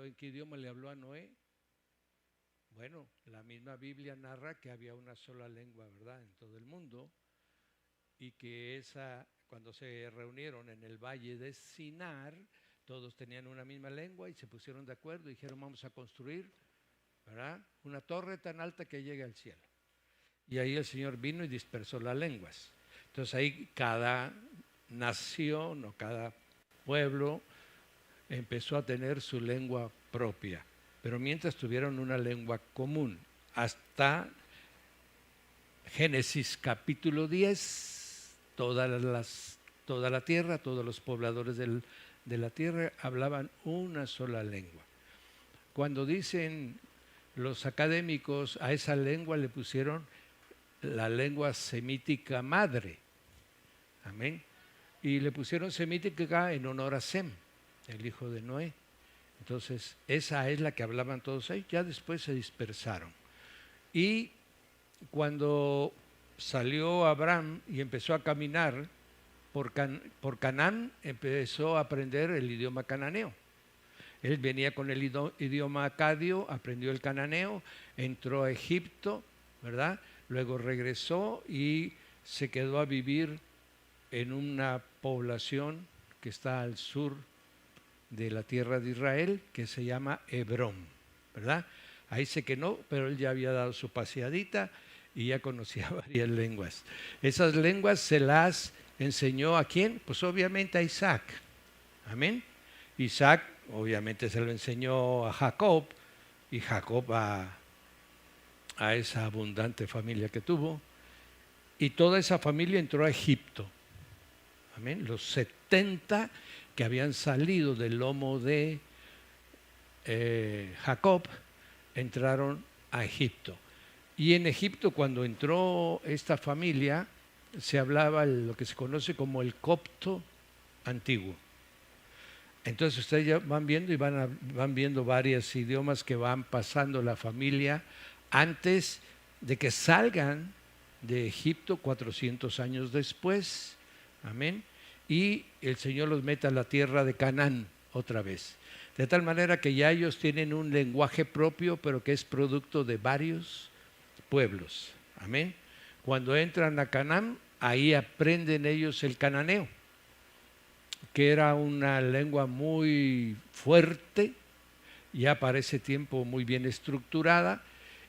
¿en qué idioma le habló a Noé? Bueno, la misma Biblia narra que había una sola lengua, ¿verdad?, en todo el mundo, y que cuando se reunieron en el valle de Sinar, todos tenían una misma lengua y se pusieron de acuerdo y dijeron, vamos a construir, ¿verdad?, una torre tan alta que llegue al cielo. Y ahí el Señor vino y dispersó las lenguas. Entonces ahí cada nación o cada pueblo empezó a tener su lengua propia, pero mientras tuvieron una lengua común, hasta Génesis capítulo 10, toda la tierra, todos los pobladores de la tierra hablaban una sola lengua. Cuando dicen los académicos, a esa lengua le pusieron la lengua semítica madre, amén, y le pusieron semítica en honor a Sem, el hijo de Noé. Entonces esa es la que hablaban todos ahí. Ya después se dispersaron, y cuando salió Abraham y empezó a caminar por Canaán, empezó a aprender el idioma cananeo. Él venía con el idioma acadio, aprendió el cananeo, entró a Egipto, ¿verdad? Luego regresó y se quedó a vivir en una población que está al sur de la tierra de Israel, que se llama Hebrón, ¿verdad? Ahí se quedó, pero él ya había dado su paseadita y ya conocía varias lenguas. Esas lenguas se las enseñó ¿a quién? Pues obviamente a Isaac, amén. Isaac obviamente se lo enseñó a Jacob, y Jacob a esa abundante familia que tuvo, y toda esa familia entró a Egipto, amén. Los 70 que habían salido del lomo de Jacob entraron a Egipto. Y en Egipto, cuando entró esta familia, se hablaba lo que se conoce como el copto antiguo. Entonces ustedes ya van viendo y van viendo varios idiomas que van pasando la familia antes de que salgan de Egipto 400 años después, amén, y el Señor los mete a la tierra de Canaán otra vez. De tal manera que ya ellos tienen un lenguaje propio, pero que es producto de varios pueblos, amén. Cuando entran a Canaán, ahí aprenden ellos el cananeo, que era una lengua muy fuerte, ya para ese tiempo muy bien estructurada,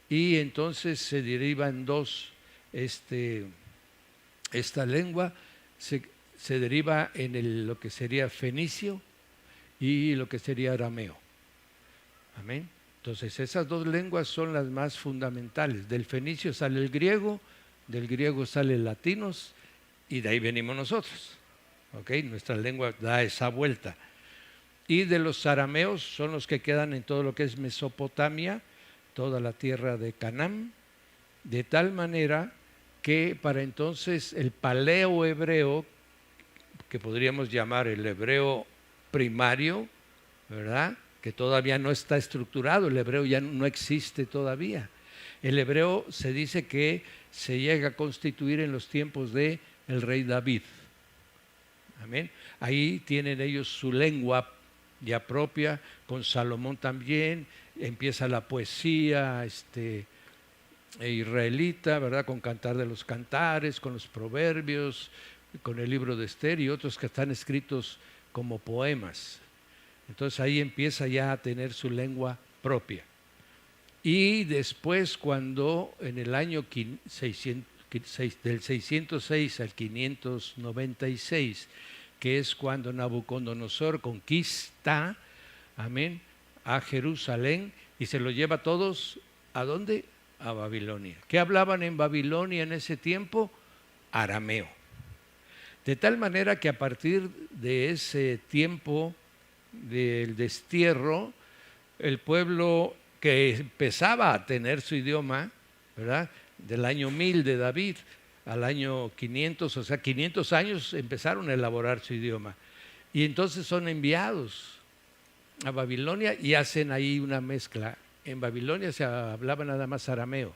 y entonces se deriva en dos, esta lengua se deriva en lo que sería fenicio y lo que sería arameo, amén. Entonces esas dos lenguas son las más fundamentales. Del fenicio sale el griego, del griego sale el latinos, y de ahí venimos nosotros. Okay, nuestra lengua da esa vuelta. Y de los arameos son los que quedan en todo lo que es Mesopotamia, toda la tierra de Canaán, de tal manera que para entonces el paleo hebreo, que podríamos llamar el hebreo primario, ¿verdad?, que todavía no está estructurado, el hebreo ya no existe todavía. El hebreo se dice que se llega a constituir en los tiempos del rey David. Amén. Ahí tienen ellos su lengua ya propia, con Salomón también, empieza la poesía israelita, ¿verdad?, con Cantar de los Cantares, con los proverbios, con el libro de Esther y otros que están escritos como poemas. Entonces ahí empieza ya a tener su lengua propia. Y después, cuando en el año del 606 al 596, que es cuando Nabucodonosor conquista, amén, a Jerusalén y se lo lleva a todos, ¿a dónde? A Babilonia. ¿Qué hablaban en Babilonia en ese tiempo? Arameo. De tal manera que a partir de ese tiempo del destierro, el pueblo que empezaba a tener su idioma, ¿verdad?, del año 1000 de David al año 500, o sea, 500 años empezaron a elaborar su idioma. Y entonces son enviados a Babilonia y hacen ahí una mezcla. En Babilonia se hablaba nada más arameo.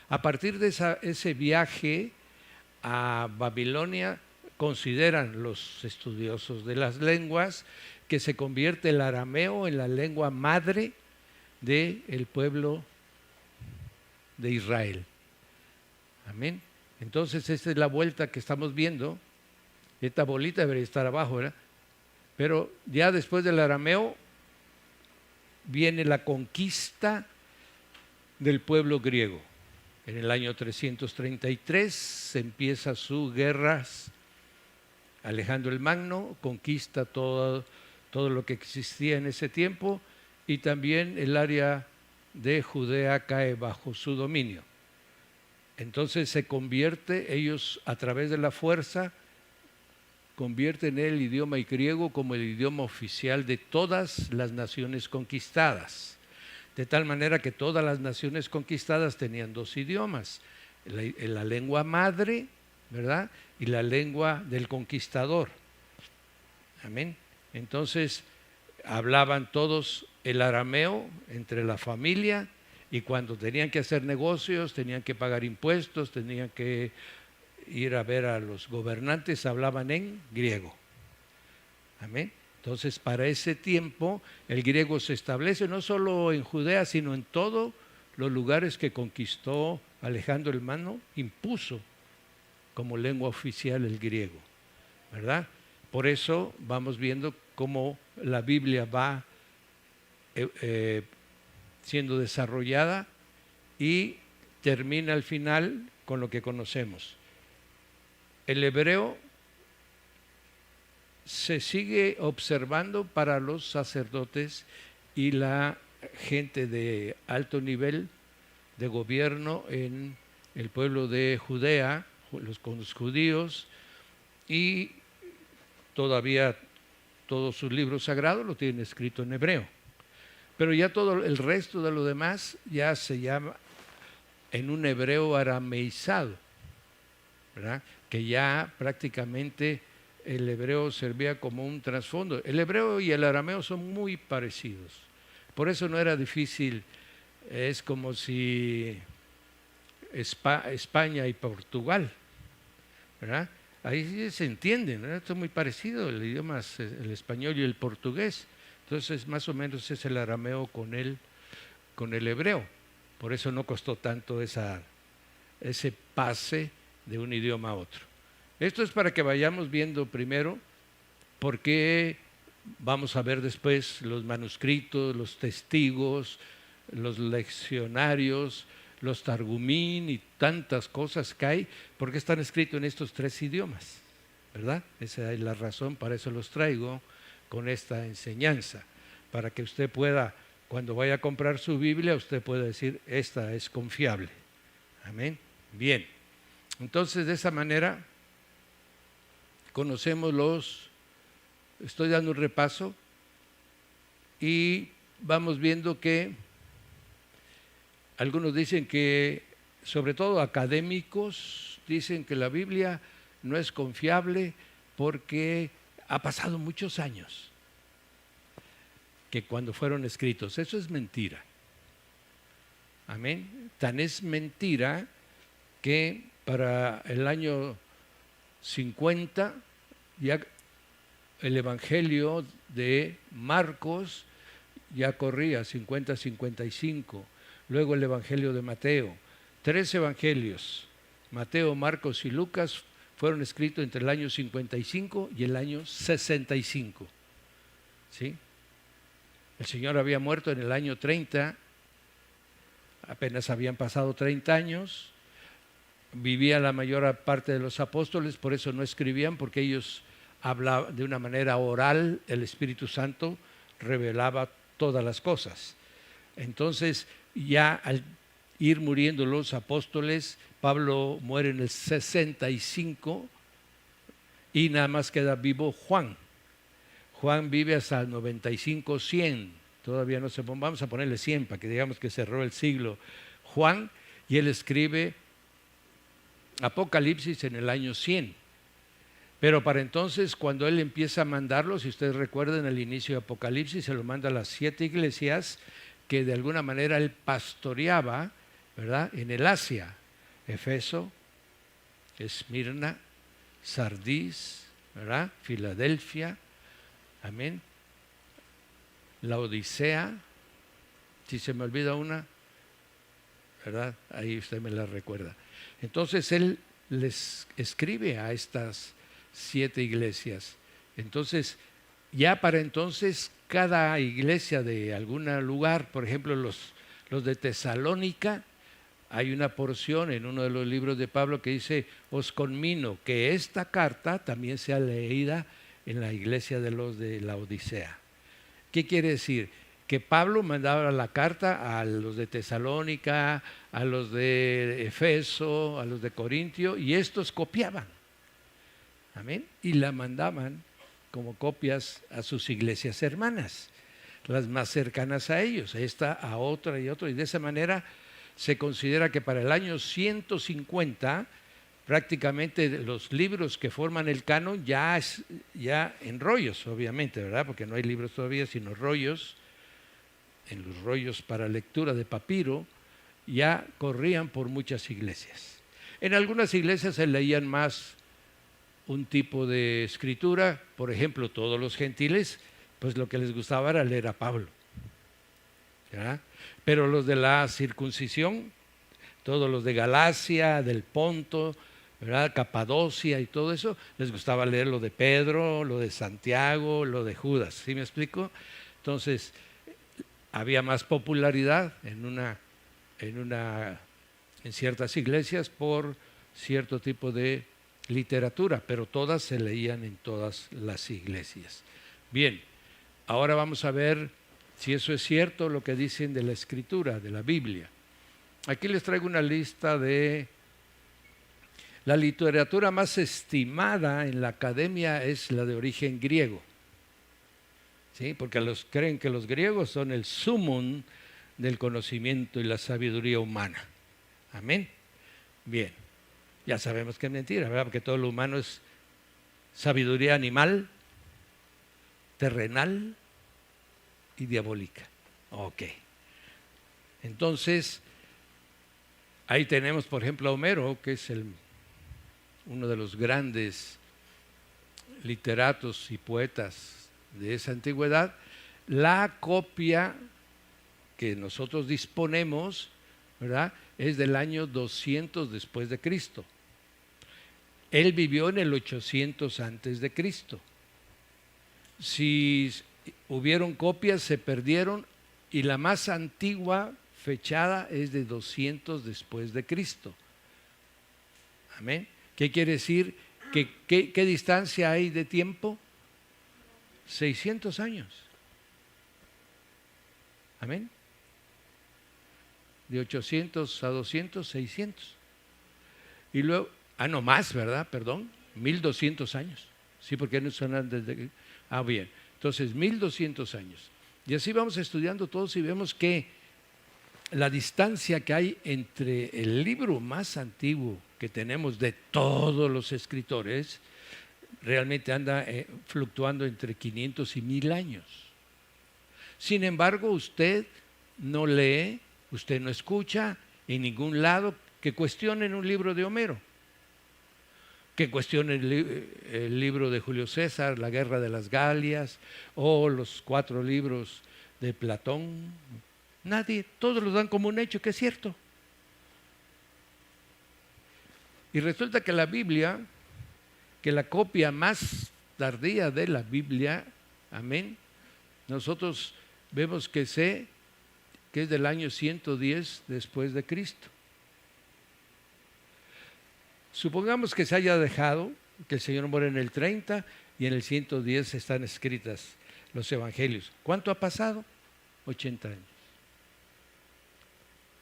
A partir de ese viaje a Babilonia, consideran los estudiosos de las lenguas que se convierte el arameo en la lengua madre del pueblo de Israel. Amén. Entonces, esta es la vuelta que estamos viendo. Esta bolita debería estar abajo, ¿verdad? Pero ya después del arameo viene la conquista del pueblo griego. En el año 333 se empieza sus guerras. Alejandro el Magno conquista todo lo que existía en ese tiempo, y también el área de Judea cae bajo su dominio. Entonces se convierte, ellos a través de la fuerza, convierten el idioma griego como el idioma oficial de todas las naciones conquistadas. De tal manera que todas las naciones conquistadas tenían dos idiomas, la lengua madre, ¿verdad? Y la lengua del conquistador. Amén. Entonces hablaban todos el arameo entre la familia, y cuando tenían que hacer negocios, tenían que pagar impuestos, tenían que ir a ver a los gobernantes, hablaban en griego. Amén. Entonces, para ese tiempo, el griego se establece no solo en Judea, sino en todos los lugares que conquistó Alejandro el Magno, impuso como lengua oficial el griego, ¿verdad? Por eso vamos viendo cómo la Biblia va siendo desarrollada y termina al final con lo que conocemos. El hebreo se sigue observando para los sacerdotes y la gente de alto nivel de gobierno en el pueblo de Judea, con los judíos, y todavía todos sus libros sagrados lo tienen escrito en hebreo. Pero ya todo el resto de lo demás ya se llama en un hebreo arameizado, ¿verdad? Que ya prácticamente el hebreo servía como un trasfondo. El hebreo y el arameo son muy parecidos. Por eso no era difícil. Es como si España y Portugal, ¿verdad? Ahí se entienden, ¿verdad? Esto es muy parecido, el idioma, el español y el portugués. Entonces, más o menos es el arameo con el hebreo. Por eso no costó tanto ese pase de un idioma a otro. Esto es para que vayamos viendo primero, porque vamos a ver después los manuscritos, los testigos, los leccionarios, los targumín y tantas cosas que hay, porque están escritos en estos tres idiomas, ¿verdad? Esa es la razón, para eso los traigo con esta enseñanza, para que usted pueda, cuando vaya a comprar su Biblia, usted pueda decir, esta es confiable. Amén. Bien. Entonces, de esa manera, conocemos estoy dando un repaso, y vamos viendo que algunos dicen que, sobre todo académicos, dicen que la Biblia no es confiable porque ha pasado muchos años que cuando fueron escritos. Eso es mentira. Amén. Tan es mentira que para el año 50 ya el Evangelio de Marcos ya corría, 50-55. Luego el Evangelio de Mateo. 3 evangelios, Mateo, Marcos y Lucas, fueron escritos entre el año 55 y el año 65. ¿Sí? El Señor había muerto en el año 30, apenas habían pasado 30 años, vivía la mayor parte de los apóstoles, por eso no escribían, porque ellos hablaban de una manera oral, el Espíritu Santo revelaba todas las cosas. Entonces, ya al ir muriendo los apóstoles, Pablo muere en el 65 y nada más queda vivo Juan. Juan vive hasta el 95-100, todavía no se pone, vamos a ponerle 100 para que digamos que cerró el siglo Juan, y él escribe Apocalipsis en el año 100. Pero para entonces, cuando él empieza a mandarlo, si ustedes recuerdan el inicio de Apocalipsis, se lo manda a las 7 iglesias que de alguna manera él pastoreaba, ¿verdad? En el Asia: Efeso, Esmirna, Sardis, ¿verdad? Filadelfia, amén, la Odisea, si se me olvida una, ¿verdad? Ahí usted me la recuerda. Entonces él les escribe a estas 7 iglesias. Entonces, ya para entonces, cada iglesia de algún lugar, por ejemplo, los de Tesalónica, hay una porción en uno de los libros de Pablo que dice: os conmino que esta carta también sea leída en la iglesia de los de la Odisea. ¿Qué quiere decir? Que Pablo mandaba la carta a los de Tesalónica, a los de Efeso, a los de Corintio, y estos copiaban. Amén. Y la mandaban como copias a sus iglesias hermanas, las más cercanas a ellos, esta a otra y otra, y de esa manera se considera que para el año 150 prácticamente los libros que forman el canon ya en rollos, obviamente, ¿verdad? Porque no hay libros todavía, sino rollos, en los rollos para lectura de papiro, ya corrían por muchas iglesias. En algunas iglesias se leían más un tipo de escritura, por ejemplo, todos los gentiles, pues lo que les gustaba era leer a Pablo, ¿verdad? Pero los de la circuncisión, todos los de Galacia, del Ponto, ¿verdad? Capadocia y todo eso, les gustaba leer lo de Pedro, lo de Santiago, lo de Judas, ¿sí me explico? Entonces, había más popularidad en ciertas iglesias por cierto tipo de literatura, pero todas se leían en todas las iglesias. Bien, ahora vamos a ver si eso es cierto lo que dicen de la Escritura, de la Biblia. Aquí les traigo una lista de la literatura más estimada en la academia, es la de origen griego. ¿Sí? Porque creen que los griegos son el sumum del conocimiento y la sabiduría humana. Amén. Bien, ya sabemos que es mentira, ¿verdad? Porque todo lo humano es sabiduría animal, terrenal y diabólica. Ok. Entonces, ahí tenemos, por ejemplo, a Homero, que es uno de los grandes literatos y poetas de esa antigüedad. La copia que nosotros disponemos, ¿verdad?, es del año 200 después de Cristo. Él vivió en el 800 antes de Cristo. Si hubieron copias, se perdieron, y la más antigua fechada es de 200 después de Cristo. Amén. ¿Qué quiere decir? ¿Qué distancia hay de tiempo? 600 años. Amén. De 800 a 200, 600. Y luego, no más, ¿verdad? Perdón, 1200 años. Sí, porque no son desde... bien. Entonces, 1200 años. Y así vamos estudiando todos y vemos que la distancia que hay entre el libro más antiguo que tenemos de todos los escritores realmente anda fluctuando entre 500 y 1000 años. Sin embargo, usted no lee, usted no escucha en ningún lado que cuestionen un libro de Homero, que cuestionen el libro de Julio César, la Guerra de las Galias, o los 4 libros de Platón. Nadie, todos los dan como un hecho que es cierto. Y resulta que la Biblia, que la copia más tardía de la Biblia, amén, nosotros vemos que es del año 110 después de Cristo. Supongamos que se haya dejado, que el Señor muere en el 30 y en el 110 están escritas los evangelios. ¿Cuánto ha pasado? 80 años.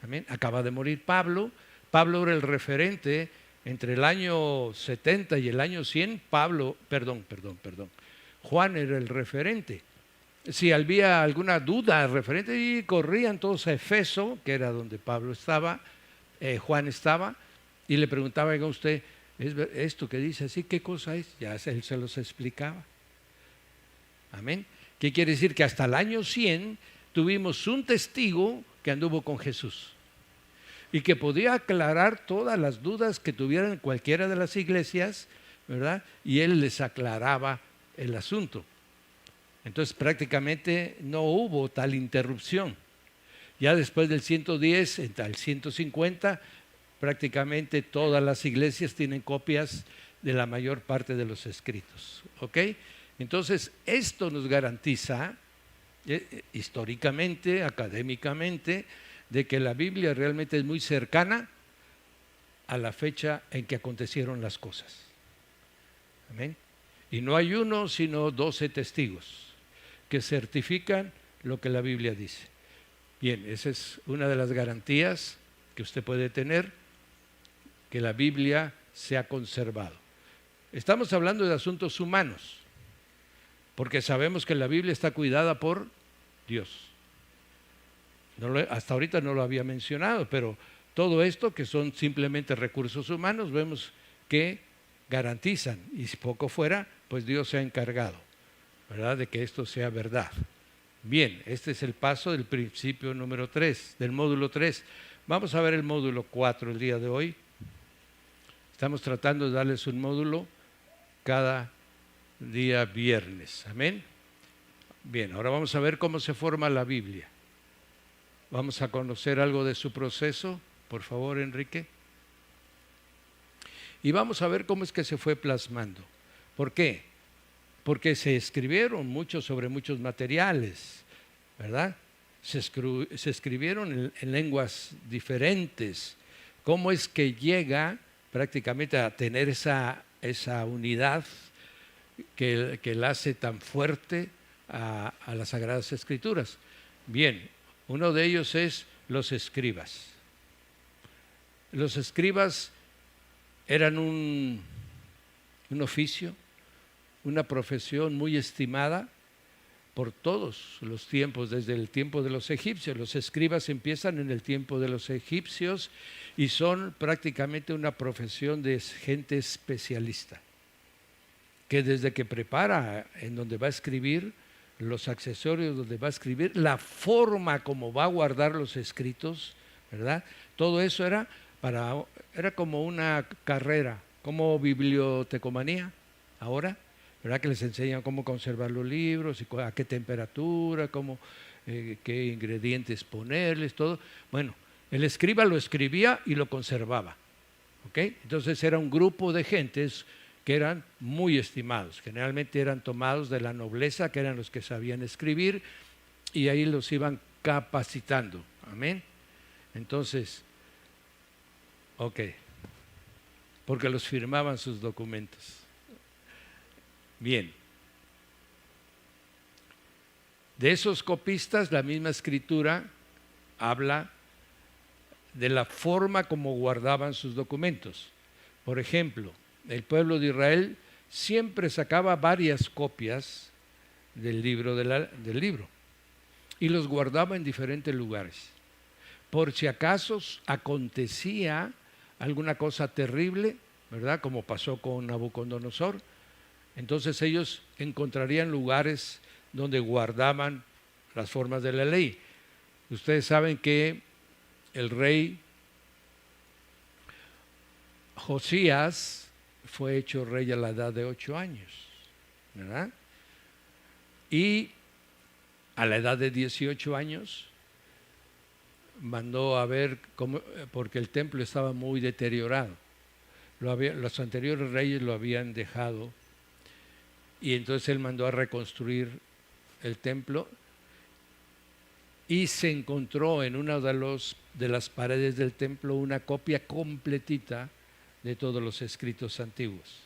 Amén. Acaba de morir Pablo. Pablo era el referente entre el año 70 y el año 100. Juan era el referente. Si había alguna duda referente, y corrían todos a Efeso, que era donde Pablo estaba, Juan estaba, y le preguntaba a usted, ¿es esto que dice así? ¿Qué cosa es? Ya él se los explicaba. Amén. ¿Qué quiere decir? Que hasta el año 100 tuvimos un testigo que anduvo con Jesús y que podía aclarar todas las dudas que tuvieran en cualquiera de las iglesias, ¿verdad? Y él les aclaraba el asunto. Entonces prácticamente no hubo tal interrupción. Ya después del 110 al 150, prácticamente todas las iglesias tienen copias de la mayor parte de los escritos. ¿Ok? Entonces, esto nos garantiza, históricamente, académicamente, de que la Biblia realmente es muy cercana a la fecha en que acontecieron las cosas. Amén. Y no hay uno, sino 12 testigos que certifican lo que la Biblia dice. Bien, esa es una de las garantías que usted puede tener, que la Biblia se ha conservado. Estamos hablando de asuntos humanos, porque sabemos que la Biblia está cuidada por Dios. Hasta ahorita no lo había mencionado, pero todo esto, que son simplemente recursos humanos, vemos que garantizan, y si poco fuera, pues Dios se ha encargado, ¿verdad?, de que esto sea verdad. Bien, este es el paso del principio número 3, del módulo 3. Vamos a ver el módulo 4 el día de hoy. Estamos tratando de darles un módulo cada día viernes. Amén. Bien, ahora vamos a ver cómo se forma la Biblia. Vamos a conocer algo de su proceso, por favor, Enrique. Y vamos a ver cómo es que se fue plasmando. ¿Por qué? Porque se escribieron mucho sobre muchos materiales, ¿verdad? Se escribieron en lenguas diferentes. ¿Cómo es que llega prácticamente a tener esa unidad que la hace tan fuerte a las Sagradas Escrituras? Bien, uno de ellos es los escribas. Los escribas eran un oficio, una profesión muy estimada por todos los tiempos, desde el tiempo de los egipcios. Los escribas empiezan en el tiempo de los egipcios y son prácticamente una profesión de gente especialista, que desde que prepara en donde va a escribir, los accesorios donde va a escribir, la forma como va a guardar los escritos, ¿verdad? Todo eso era como una carrera, como bibliotecomanía ahora, ¿verdad? Que les enseñan cómo conservar los libros, y a qué temperatura, qué ingredientes ponerles, todo. Bueno, el escriba lo escribía y lo conservaba, ¿ok? Entonces era un grupo de gentes que eran muy estimados, generalmente eran tomados de la nobleza, que eran los que sabían escribir, y ahí los iban capacitando, amén. Entonces, ok, porque los firmaban sus documentos. Bien, de esos copistas, la misma escritura habla de la forma como guardaban sus documentos. Por ejemplo, el pueblo de Israel siempre sacaba varias copias del libro, del libro, y los guardaba en diferentes lugares. Por si acaso acontecía alguna cosa terrible, ¿verdad?, como pasó con Nabucodonosor, entonces ellos encontrarían lugares donde guardaban las formas de la ley. Ustedes saben que el rey Josías fue hecho rey a la edad de 8 años, ¿verdad? Y a la edad de 18 años mandó a ver porque el templo estaba muy deteriorado. Los anteriores reyes lo habían dejado, y entonces él mandó a reconstruir el templo, y se encontró en una de las paredes del templo una copia completita de todos los escritos antiguos.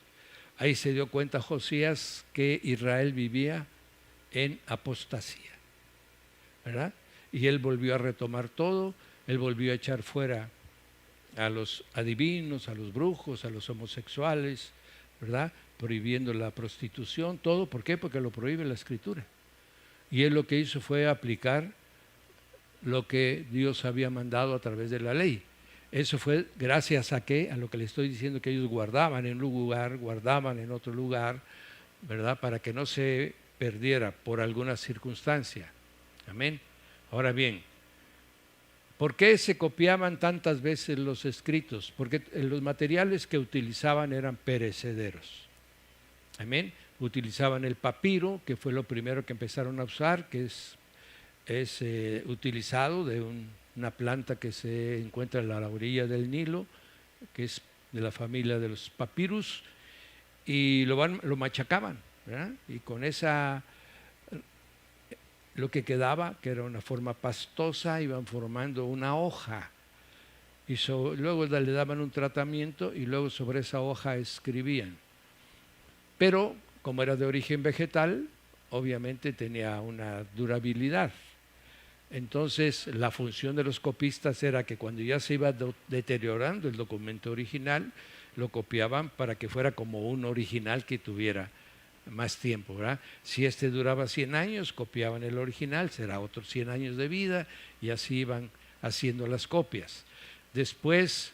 Ahí se dio cuenta Josías que Israel vivía en apostasía, ¿verdad? Y él volvió a retomar todo, él volvió a echar fuera a los adivinos, a los brujos, a los homosexuales, ¿verdad?, prohibiendo la prostitución, todo. ¿Por qué? Porque lo prohíbe la Escritura. Y él lo que hizo fue aplicar lo que Dios había mandado a través de la ley. Eso fue gracias a lo que le estoy diciendo, que ellos guardaban en un lugar, guardaban en otro lugar, ¿verdad?, para que no se perdiera por alguna circunstancia. Amén. Ahora bien, ¿por qué se copiaban tantas veces los escritos? Porque los materiales que utilizaban eran perecederos. Amén. utilizaban el papiro, que fue lo primero que empezaron a usar, que es utilizado de una planta que se encuentra a la orilla del Nilo, que es de la familia de los papirus, y lo machacaban, ¿verdad? Y con esa, lo que quedaba, que era una forma pastosa, iban formando una hoja. Y luego le daban un tratamiento y luego sobre esa hoja escribían. Pero como era de origen vegetal, obviamente tenía una durabilidad. Entonces la función de los copistas era que cuando ya se iba deteriorando el documento original, lo copiaban para que fuera como un original que tuviera más tiempo, ¿verdad? Si este duraba 100 años, copiaban el original, será otros 100 años de vida, y así iban haciendo las copias. Después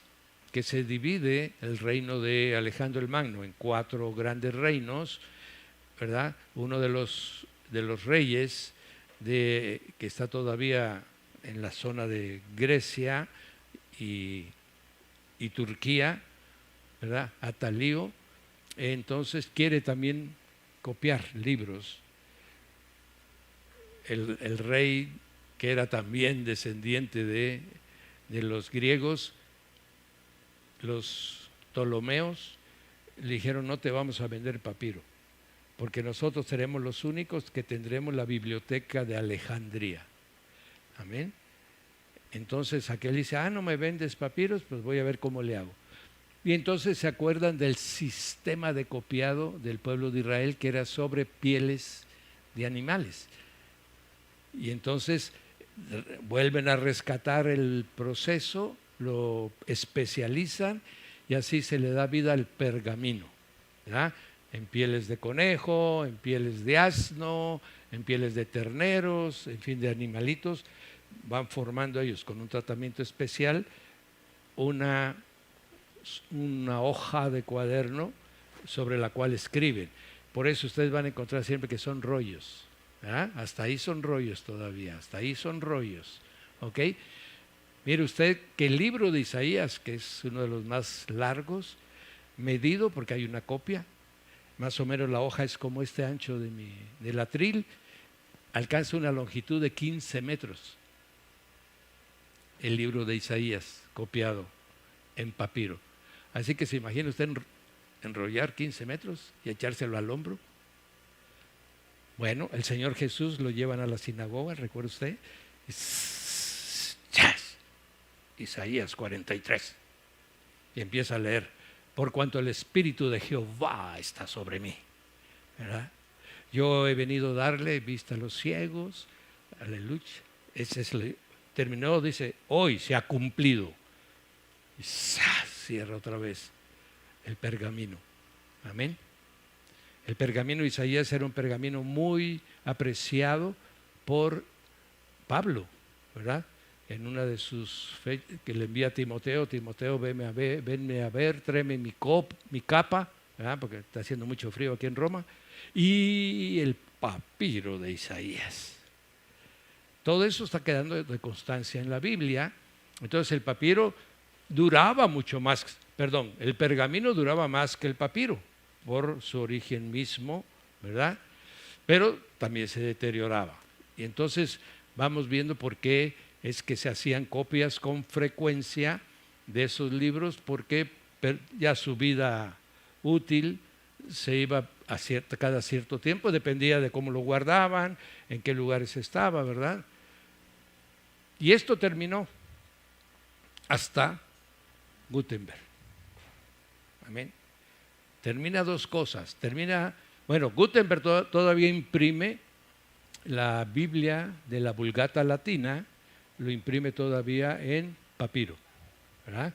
que se divide el reino de Alejandro el Magno en 4 grandes reinos, ¿verdad? Uno de los reyes que está todavía en la zona de Grecia y Turquía, ¿verdad? Atalío, entonces quiere también copiar libros. El rey, que era también descendiente de los griegos, los Ptolomeos, le dijeron: no te vamos a vender papiro, porque nosotros seremos los únicos que tendremos la biblioteca de Alejandría. Amén. Entonces aquel dice: no me vendes papiros, pues voy a ver cómo le hago. Y entonces se acuerdan del sistema de copiado del pueblo de Israel, que era sobre pieles de animales. Y entonces vuelven a rescatar el proceso, lo especializan y así se le da vida al pergamino, ¿verdad? En pieles de conejo, en pieles de asno, en pieles de terneros, en fin, de animalitos. Van formando ellos con un tratamiento especial una hoja de cuaderno sobre la cual escriben. Por eso ustedes van a encontrar siempre que son rollos, ¿verdad? Hasta ahí son rollos todavía, hasta ahí son rollos, ¿ok? Mire usted que el libro de Isaías, que es uno de los más largos, medido, porque hay una copia, más o menos la hoja es como este ancho del atril, alcanza una longitud de 15 metros. El libro de Isaías, copiado en papiro. Así que se imagina usted enrollar 15 metros y echárselo al hombro. Bueno, el Señor Jesús lo llevan a la sinagoga, ¿recuerda usted? Isaías 43. Y empieza a leer: por cuanto el Espíritu de Jehová está sobre mí, ¿verdad? Yo he venido a darle vista a los ciegos, aleluya. Terminó, dice: hoy se ha cumplido. Y cierra otra vez el pergamino. Amén. El pergamino de Isaías era un pergamino muy apreciado por Pablo, ¿verdad? En una de sus que le envía a Timoteo: Timoteo, venme a ver, tráeme mi capa, ¿verdad? Porque está haciendo mucho frío aquí en Roma. Y el papiro de Isaías. Todo eso está quedando de constancia en la Biblia. Entonces el papiro duraba mucho más, el pergamino duraba más que el papiro por su origen mismo, ¿verdad? Pero también se deterioraba. Y entonces vamos viendo por qué es que se hacían copias con frecuencia de esos libros, porque ya su vida útil se iba a cada cierto tiempo, dependía de cómo lo guardaban, en qué lugares estaba, ¿verdad? Y esto terminó hasta Gutenberg. Amén. Termina 2 cosas. Gutenberg todavía imprime la Biblia de la Vulgata Latina, lo imprime todavía en papiro, ¿verdad?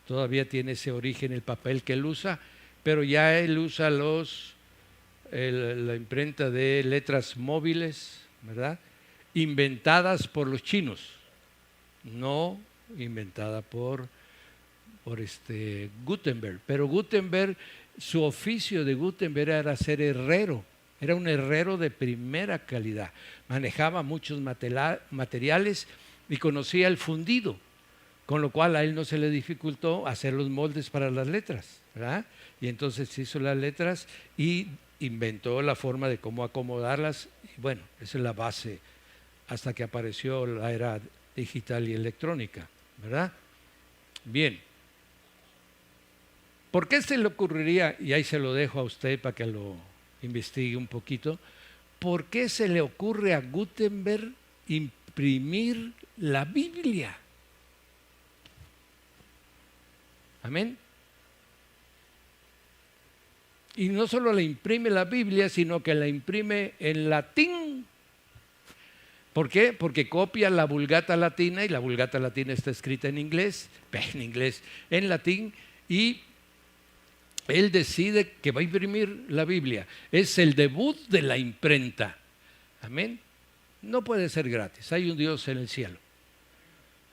Todavía tiene ese origen el papel que él usa, pero ya él usa la imprenta de letras móviles, ¿verdad? Inventadas por los chinos, no inventada por Gutenberg. Pero Gutenberg, su oficio de Gutenberg era ser herrero. Era un herrero de primera calidad. Manejaba muchos materiales y conocía el fundido, con lo cual a él no se le dificultó hacer los moldes para las letras, ¿verdad? Y entonces hizo las letras y inventó la forma de cómo acomodarlas. Y bueno, esa es la base hasta que apareció la era digital y electrónica, ¿verdad? Bien. ¿Por qué se le ocurriría, y ahí se lo dejo a usted para que lo investigue un poquito, por qué se le ocurre a Gutenberg imprimir la Biblia? Amén. Y no solo le imprime la Biblia, sino que la imprime en latín. ¿Por qué? Porque copia la Vulgata Latina, y la Vulgata Latina está escrita en inglés, en latín, y él decide que va a imprimir la Biblia. Es el debut de la imprenta. Amén. No puede ser gratis, hay un Dios en el cielo.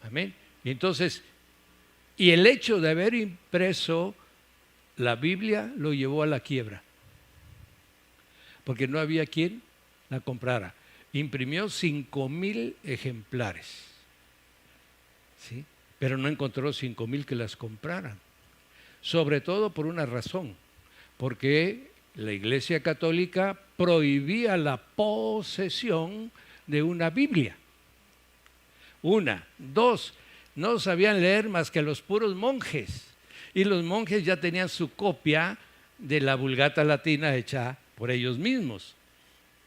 Amén. Y entonces, y el hecho de haber impreso la Biblia lo llevó a la quiebra, porque no había quien la comprara. Imprimió 5,000 ejemplares, ¿sí? Pero no encontró 5,000 que las compraran. Sobre todo por una razón, porque la Iglesia Católica prohibía la posesión de una Biblia. Una. Dos, no sabían leer más que los puros monjes. Y los monjes ya tenían su copia de la Vulgata Latina hecha por ellos mismos.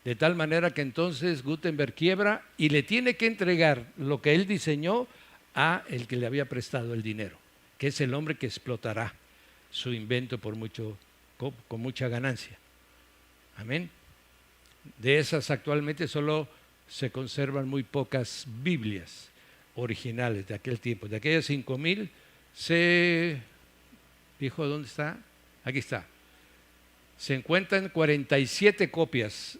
De tal manera que entonces Gutenberg quiebra y le tiene que entregar lo que él diseñó a el que le había prestado el dinero, que es el hombre que explotará su invento con mucha ganancia. Amén. De esas actualmente solo se conservan muy pocas Biblias originales de aquel tiempo. De aquellas 5,000 se dijo, ¿dónde está? Aquí está. Se encuentran 47 copias,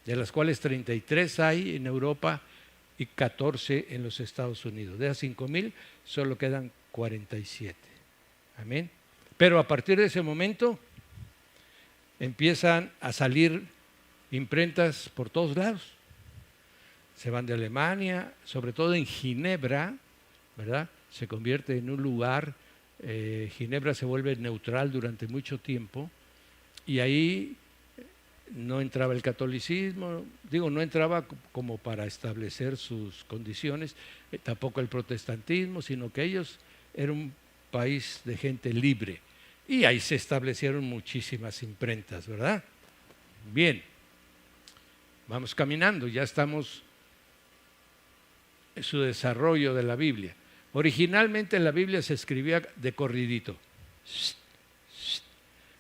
de las cuales 33 hay en Europa y 14 en los Estados Unidos. De esas 5,000 solo quedan 47. Amén. Pero a partir de ese momento empiezan a salir imprentas por todos lados. Se van de Alemania, sobre todo en Ginebra, ¿verdad? Se convierte en un lugar, Ginebra se vuelve neutral durante mucho tiempo, y ahí no entraba el catolicismo, no entraba como para establecer sus condiciones, tampoco el protestantismo, sino que ellos eran un país de gente libre, y ahí se establecieron muchísimas imprentas, ¿verdad? Bien, vamos caminando, ya estamos en su desarrollo de la Biblia. Originalmente la Biblia se escribía de corridito.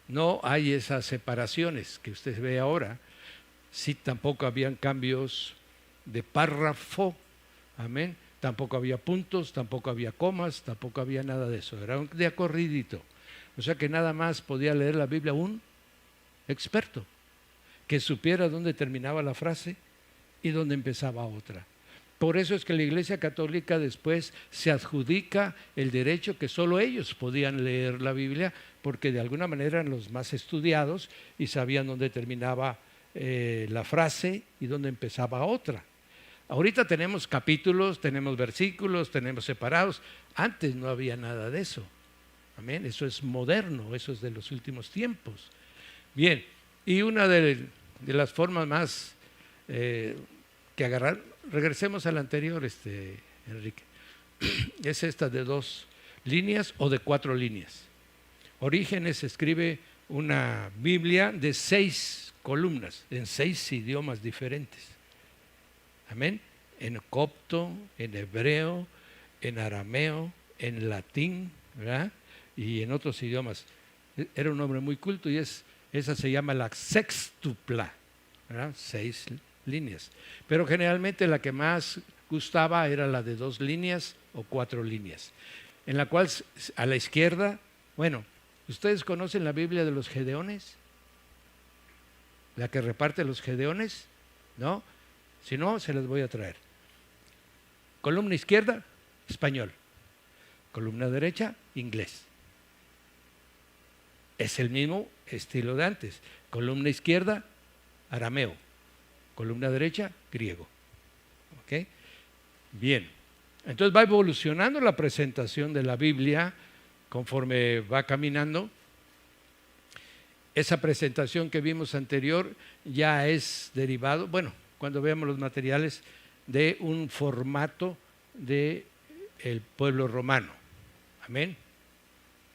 No hay esas separaciones que usted ve ahora. Sí, tampoco habían cambios de párrafo, amén. Tampoco había puntos, tampoco había comas, tampoco había nada de eso. Era de corridito. O sea que nada más podía leer la Biblia un experto, que supiera dónde terminaba la frase y dónde empezaba otra. Por eso es que la Iglesia Católica después se adjudica el derecho que solo ellos podían leer la Biblia, porque de alguna manera eran los más estudiados y sabían dónde terminaba la frase y dónde empezaba otra. Ahorita tenemos capítulos, tenemos versículos, tenemos separados. Antes no había nada de eso. Amén. Eso es moderno, eso es de los últimos tiempos. Bien, y una de las formas más que agarrar, regresemos al anterior, Enrique, es esta de 2 líneas o de 4 líneas. Orígenes escribe una Biblia de 6 columnas, en 6 idiomas diferentes. Amén. En copto, en hebreo, en arameo, en latín, ¿verdad? Y en otros idiomas. Era un hombre muy culto y esa se llama la sextupla, ¿verdad? 6 líneas. Pero generalmente la que más gustaba era la de 2 líneas o 4 líneas, en la cual a la izquierda, bueno, ¿ustedes conocen la Biblia de los Gedeones? ¿La que reparte los Gedeones? ¿No? Si no, se las voy a traer. Columna izquierda, español. Columna derecha, inglés. Es el mismo estilo de antes. Columna izquierda, arameo. Columna derecha, griego. ¿Ok? Bien. Entonces va evolucionando la presentación de la Biblia conforme va caminando. esa presentación que vimos anterior ya es derivado, bueno, cuando veamos los materiales, de un formato del pueblo romano. Amén.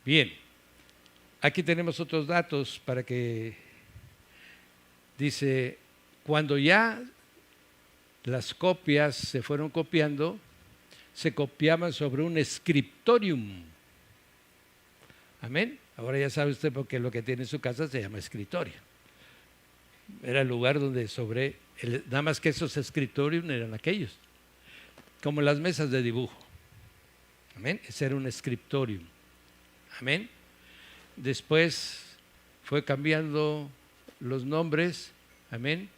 Bien, aquí tenemos otros datos para que dice, cuando ya las copias se fueron copiando, se copiaban sobre un scriptorium. Amén. Ahora ya sabe usted porque lo que tiene en su casa se llama escritorio. Era el lugar donde nada más que esos escritorios eran aquellos, como las mesas de dibujo. Amén. Ese era un scriptorium. Amén. Después fue cambiando los nombres. Amén.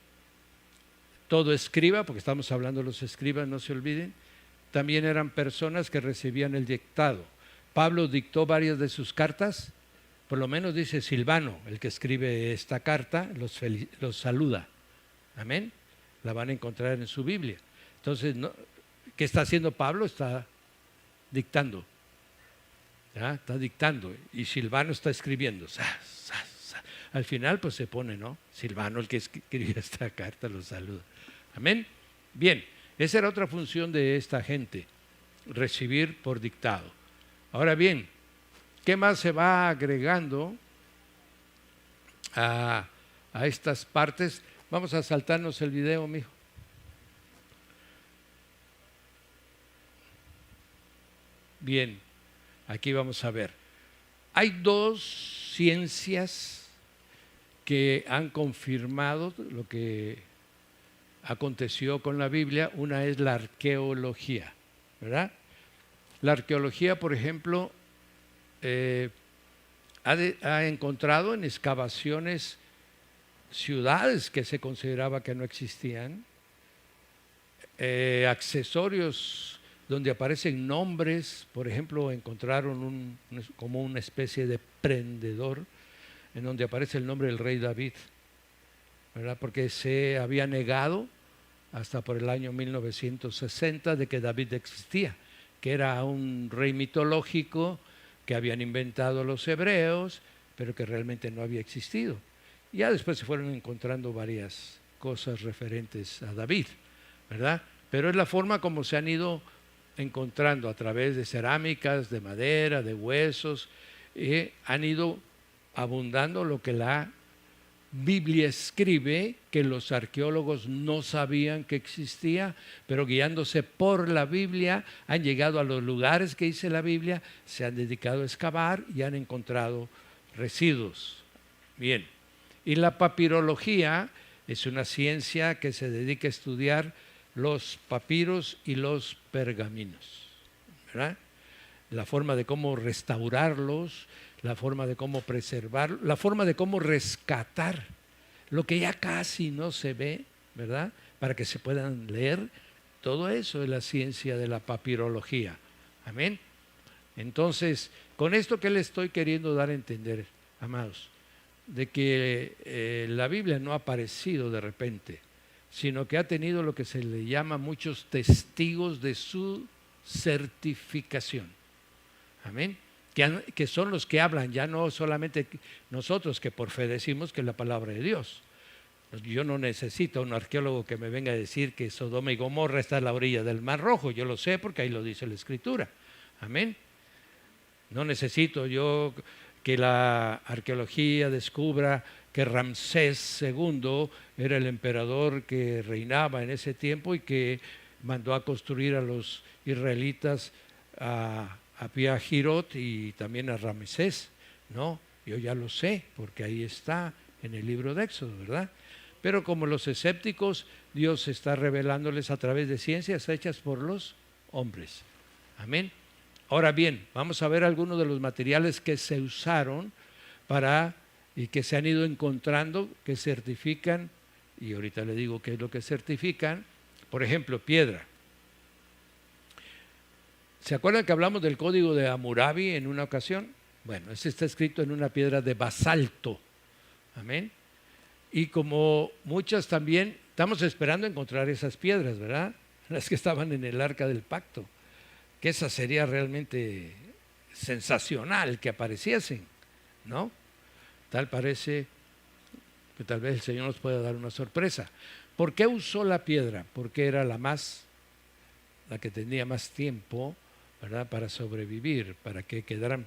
Todo escriba, porque estamos hablando de los escribas, no se olviden, también eran personas que recibían el dictado. Pablo dictó varias de sus cartas, por lo menos dice Silvano, el que escribe esta carta, los saluda. Amén. La van a encontrar en su Biblia. Entonces, ¿qué está haciendo Pablo? Está dictando. ¿Ya? Está dictando. Y Silvano está escribiendo. Al final, pues se pone, ¿no? Silvano, el que escribió esta carta, los saluda. Amén. Bien, esa era otra función de esta gente, recibir por dictado. Ahora bien, ¿qué más se va agregando a estas partes? Vamos a saltarnos el video, mijo. Bien, aquí vamos a ver. Hay dos ciencias que han confirmado lo que aconteció con la Biblia. Una es la arqueología, ¿verdad? La arqueología, por ejemplo, ha encontrado en excavaciones ciudades que se consideraba que no existían, accesorios donde aparecen nombres. Por ejemplo, encontraron como una especie de prendedor en donde aparece el nombre del rey David, ¿verdad? Porque se había negado hasta por el año 1960 de que David existía, que era un rey mitológico que habían inventado los hebreos, pero que realmente no había existido. Ya después se fueron encontrando varias cosas referentes a David, ¿verdad? Pero es la forma como se han ido encontrando a través de cerámicas, de madera, de huesos, han ido abundando lo que la Biblia escribe, que los arqueólogos no sabían que existía, pero guiándose por la Biblia han llegado a los lugares que dice la Biblia, se han dedicado a excavar y han encontrado residuos. Bien, y la papirología es una ciencia que se dedica a estudiar los papiros y los pergaminos, ¿verdad? La forma de cómo restaurarlos, la forma de cómo preservarlos, la forma de cómo rescatar lo que ya casi no se ve, ¿verdad? Para que se puedan leer. Todo eso es la ciencia de la papirología. Amén. Entonces, con esto que le estoy queriendo dar a entender, amados, de que la Biblia no ha aparecido de repente, sino que ha tenido lo que se le llama muchos testigos de su certificación. Amén. Que son los que hablan, ya no solamente nosotros que por fe decimos que es la palabra de Dios. Yo no necesito a un arqueólogo que me venga a decir que Sodoma y Gomorra está a la orilla del Mar Rojo. Yo lo sé porque ahí lo dice la Escritura. Amén. No necesito yo que la arqueología descubra que Ramsés II era el emperador que reinaba en ese tiempo y que mandó a construir a los israelitas a Piahirot y también a Ramsés. No, yo ya lo sé porque ahí está en el libro de Éxodo, ¿verdad? Pero como los escépticos, Dios está revelándoles a través de ciencias hechas por los hombres. Amén. Ahora bien, vamos a ver algunos de los materiales que se usaron y que se han ido encontrando, que certifican, y ahorita le digo qué es lo que certifican. Por ejemplo, piedra. ¿Se acuerdan que hablamos del código de Hammurabi en una ocasión? Bueno, ese está escrito en una piedra de basalto. Amén. Y como muchas también, estamos esperando encontrar esas piedras, ¿verdad? Las que estaban en el Arca del Pacto. Que esa sería realmente sensacional que apareciesen, ¿no? Tal parece que tal vez el Señor nos pueda dar una sorpresa. ¿Por qué usó la piedra? Porque era la que tenía más tiempo, ¿verdad?, para sobrevivir, para que quedaran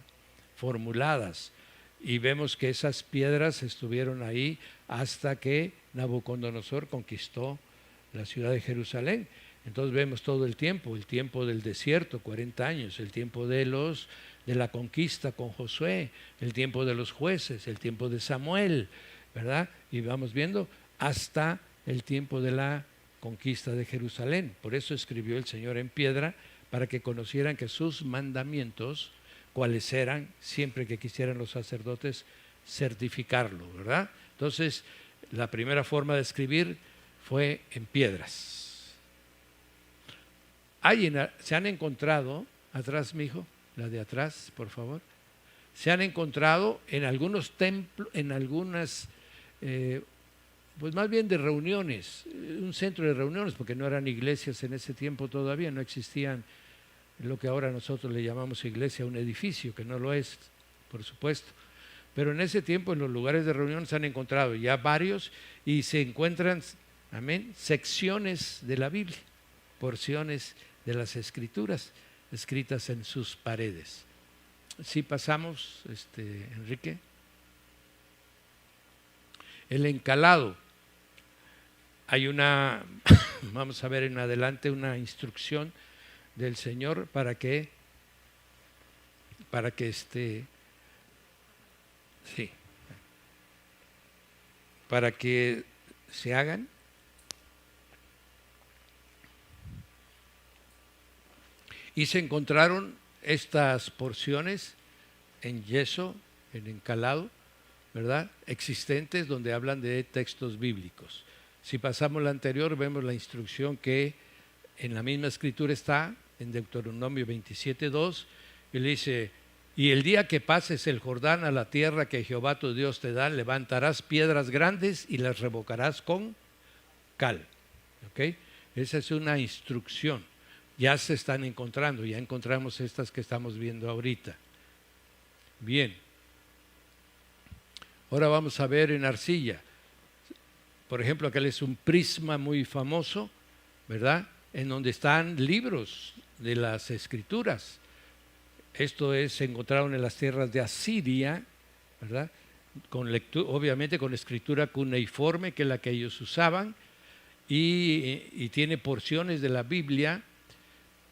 formuladas. Y vemos que esas piedras estuvieron ahí hasta que Nabucodonosor conquistó la ciudad de Jerusalén. Entonces vemos todo el tiempo del desierto, 40 años, el tiempo de la conquista con Josué, el tiempo de los jueces, el tiempo de Samuel, ¿verdad? Y vamos viendo hasta el tiempo de la conquista de Jerusalén. Por eso escribió el Señor en piedra, para que conocieran que sus mandamientos, cuáles eran, siempre que quisieran los sacerdotes certificarlo, ¿verdad? Entonces, la primera forma de escribir fue en piedras. Se han encontrado, atrás, mijo, la de atrás, por favor, se han encontrado en algunos templos, en algunas, pues más bien de reuniones, un centro de reuniones, porque no eran iglesias en ese tiempo todavía, no existían lo que ahora nosotros le llamamos iglesia, un edificio, que no lo es, por supuesto. Pero en ese tiempo, en los lugares de reunión se han encontrado ya varios y se encuentran, amén, secciones de la Biblia, porciones de las Escrituras escritas en sus paredes. Sí, pasamos, Enrique. El encalado. Hay vamos a ver en adelante una instrucción del Señor para que se hagan. Y se encontraron estas porciones en yeso, en encalado, ¿verdad?, existentes, donde hablan de textos bíblicos. Si pasamos la anterior, vemos la instrucción que en la misma escritura está, en Deuteronomio 27:2, y le dice: y el día que pases el Jordán a la tierra que Jehová tu Dios te da, levantarás piedras grandes y las revocarás con cal. ¿Ok? Esa es una instrucción. Ya se están encontrando, ya encontramos estas que estamos viendo ahorita. Bien. Ahora vamos a ver en arcilla. Por ejemplo, aquel es un prisma muy famoso, ¿verdad?, en donde están libros de las Escrituras. Esto se encontraron en las tierras de Asiria, ¿verdad?, obviamente con escritura cuneiforme, que es la que ellos usaban, y tiene porciones de la Biblia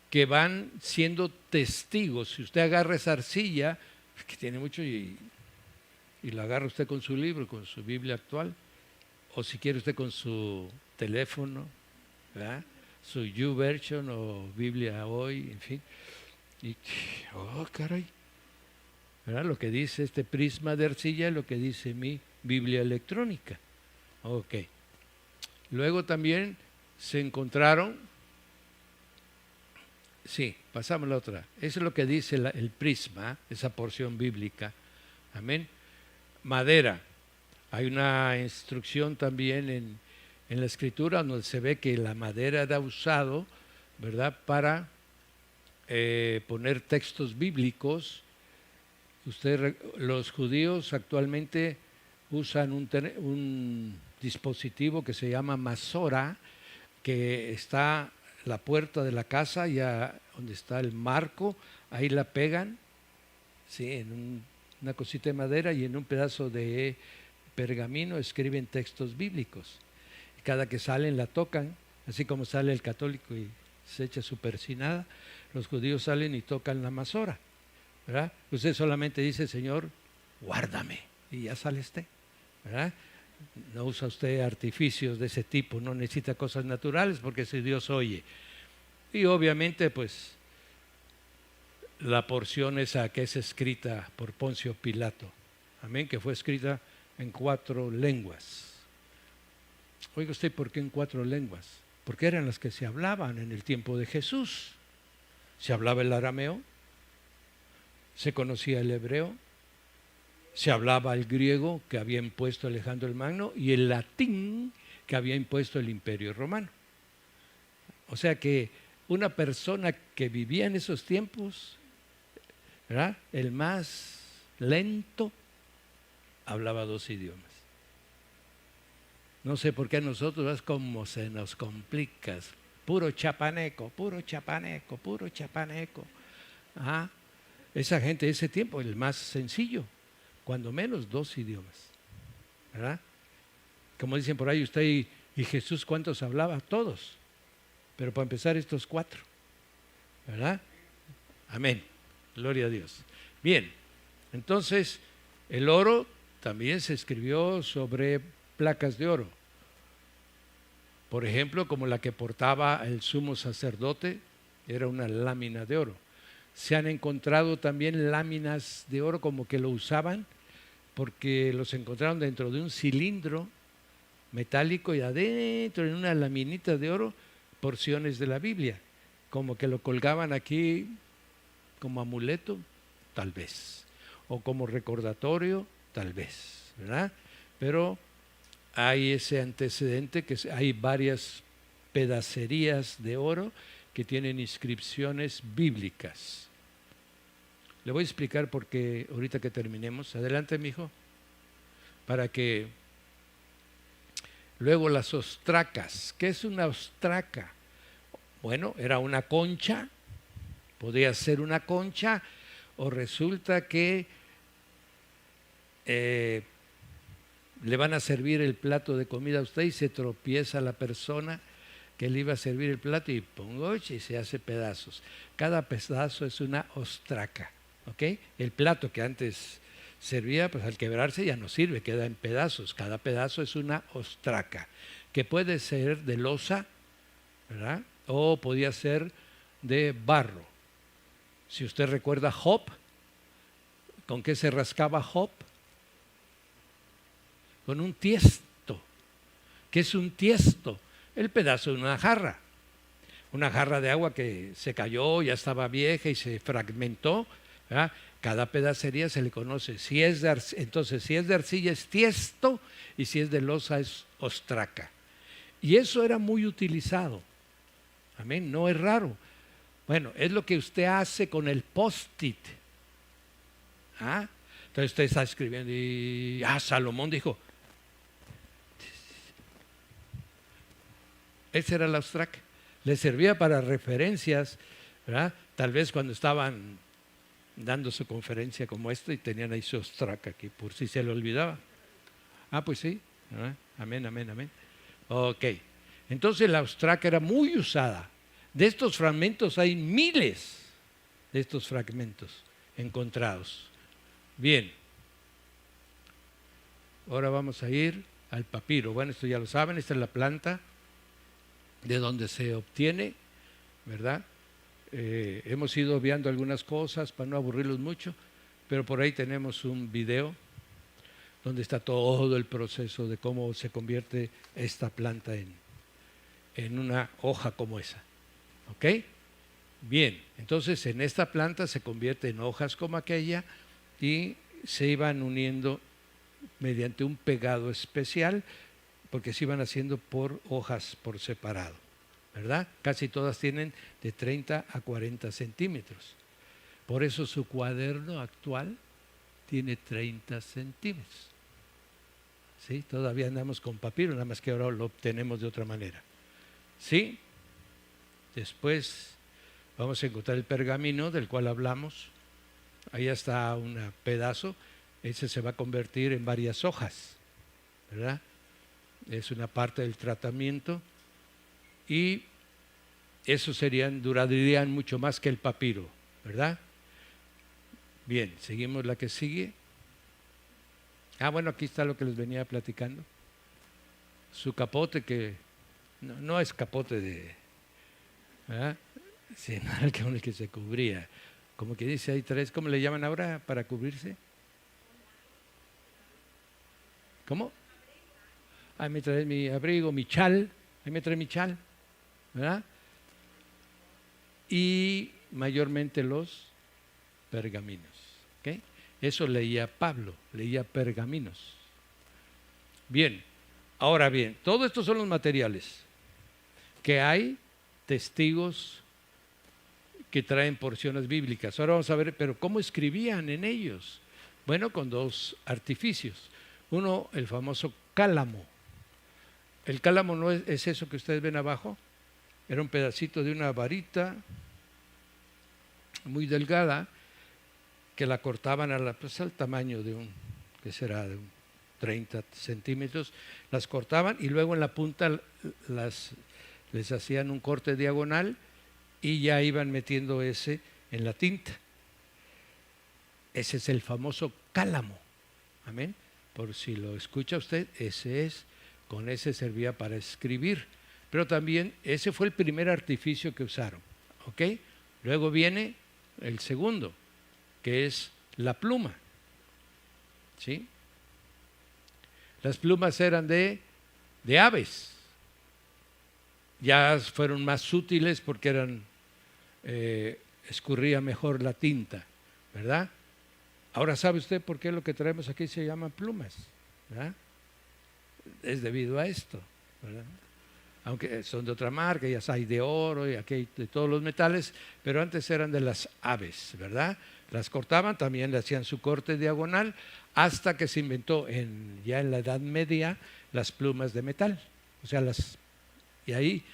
que van siendo testigos. Si usted agarra esa arcilla, que tiene mucho, y la agarra usted con su libro, con su Biblia actual, o si quiere usted con su teléfono, ¿verdad?, su YouVersion o Biblia Hoy, en fin, y oh, caray, ¿verdad?, lo que dice este prisma de arcilla es lo que dice mi Biblia electrónica. Ok. Luego también se encontraron, sí, pasamos la otra, eso es lo que dice el prisma, esa porción bíblica, amén. Madera. Hay una instrucción también en la escritura donde se ve que la madera era usado, ¿verdad?, para poner textos bíblicos. Los judíos actualmente usan un dispositivo que se llama masora, que está la puerta de la casa, ya donde está el marco, ahí la pegan, sí, en una cosita de madera, y en un pedazo de pergamino escriben textos bíblicos. Y cada que salen la tocan, así como sale el católico y se echa su persinada, los judíos salen y tocan la masora, ¿verdad? Usted solamente dice: Señor, guárdame, y ya sale usted, ¿verdad? No usa usted artificios de ese tipo, no necesita cosas naturales, porque si Dios oye. Y obviamente, pues, la porción esa que es escrita por Poncio Pilato, amén, que fue escrita en 4 lenguas. Oiga usted, ¿por qué en 4 lenguas? Porque eran las que se hablaban en el tiempo de Jesús. Se hablaba el arameo, se conocía el hebreo, se hablaba el griego que había impuesto Alejandro el Magno y el latín que había impuesto el Imperio Romano. O sea que una persona que vivía en esos tiempos, ¿verdad?, el más lento, hablaba 2 idiomas. No sé por qué a nosotros es como se nos complica. Puro chapaneco, puro chapaneco, puro chapaneco. Ajá. Esa gente de ese tiempo, el más sencillo, cuando menos 2 idiomas, ¿verdad? Como dicen por ahí, usted y Jesús, ¿cuántos hablaba? Todos. Pero para empezar estos 4, ¿verdad? Amén. Gloria a Dios. Bien, entonces el oro también se escribió sobre placas de oro. Por ejemplo, como la que portaba el sumo sacerdote, era una lámina de oro. Se han encontrado también láminas de oro como que lo usaban porque los encontraron dentro de un cilindro metálico y adentro en una laminita de oro porciones de la Biblia, como que lo colgaban aquí como amuleto, tal vez, o como recordatorio, tal vez, ¿verdad? Pero hay ese antecedente que hay varias pedacerías de oro que tienen inscripciones bíblicas. Le voy a explicar por qué ahorita que terminemos. Adelante, mijo. Para que luego las ostracas. ¿Qué es una ostraca? Bueno, era una concha, podía ser una concha, o resulta que le van a servir el plato de comida a usted y se tropieza la persona que le iba a servir el plato y pongo y se hace pedazos. Cada pedazo es una ostraca, ¿ok? El plato que antes servía, pues al quebrarse ya no sirve, queda en pedazos. Cada pedazo es una ostraca, que puede ser de loza, ¿verdad? O podía ser de barro. Si usted recuerda Job, ¿con qué se rascaba Job? Con un tiesto. ¿Qué es un tiesto? El pedazo de una jarra de agua que se cayó, ya estaba vieja y se fragmentó, ¿verdad? Cada pedacería se le conoce. Entonces, si es de arcilla es tiesto y si es de loza es ostraca. Y eso era muy utilizado. Amén, no es raro. Bueno, es lo que usted hace con el post-it. ¿Ah? Entonces usted está escribiendo y Salomón dijo, esa era la ostraca. Le servía para referencias, ¿verdad? Tal vez cuando estaban dando su conferencia como esta y tenían ahí su ostraca aquí, por si se le olvidaba. Pues sí, ¿verdad? Amén, amén, amén. Ok, entonces la ostraca era muy usada. De estos fragmentos hay miles de estos fragmentos encontrados. Bien, ahora vamos a ir al papiro. Bueno, esto ya lo saben, esta es la planta de donde se obtiene, ¿verdad? Hemos ido obviando algunas cosas para no aburrirlos mucho, pero por ahí tenemos un video donde está todo el proceso de cómo se convierte esta planta en una hoja como esa. ¿Ok? Bien, entonces en esta planta se convierte en hojas como aquella y se iban uniendo mediante un pegado especial porque se iban haciendo por hojas por separado, ¿verdad? Casi todas tienen de 30 a 40 centímetros. Por eso su cuaderno actual tiene 30 centímetros. ¿Sí? Todavía andamos con papiro, nada más que ahora lo obtenemos de otra manera. ¿Sí? Después vamos a encontrar el pergamino del cual hablamos. Ahí está un pedazo. Ese se va a convertir en varias hojas, ¿verdad? Es una parte del tratamiento y eso durarían mucho más que el papiro, ¿verdad? Bien, seguimos la que sigue. Bueno, aquí está lo que les venía platicando. Su capote que no es capote ¿verdad? Sino el que se cubría. Como que dice, hay 3, ¿cómo le llaman ahora para cubrirse? ¿Cómo? Ahí me trae mi abrigo, mi chal, ahí me trae mi chal, ¿verdad? Y mayormente los pergaminos, ¿ok? Eso leía Pablo, leía pergaminos. Bien, ahora bien, todo esto son los materiales que hay testigos que traen porciones bíblicas. Ahora vamos a ver, pero ¿cómo escribían en ellos? Bueno, con 2 artificios. Uno, el famoso cálamo. El cálamo no es eso que ustedes ven abajo. Era un pedacito de una varita muy delgada que la cortaban pues, al tamaño de ¿qué será? De 30 centímetros. Las cortaban y luego en la punta les hacían un corte diagonal y ya iban metiendo ese en la tinta. Ese es el famoso cálamo. Amén. Por si lo escucha usted, ese es. Con ese servía para escribir. Pero también ese fue el primer artificio que usaron. ¿Ok? Luego viene el segundo, que es la pluma. ¿Sí? Las plumas eran de aves. Ya fueron más útiles porque escurría mejor la tinta, ¿verdad? Ahora sabe usted por qué lo que traemos aquí se llaman plumas, ¿verdad? Es debido a esto, ¿verdad? Aunque son de otra marca, ya hay de oro y aquí hay de todos los metales, pero antes eran de las aves, ¿verdad? Las cortaban, también le hacían su corte diagonal, hasta que se inventó ya en la Edad Media las plumas de metal. O sea, y ahí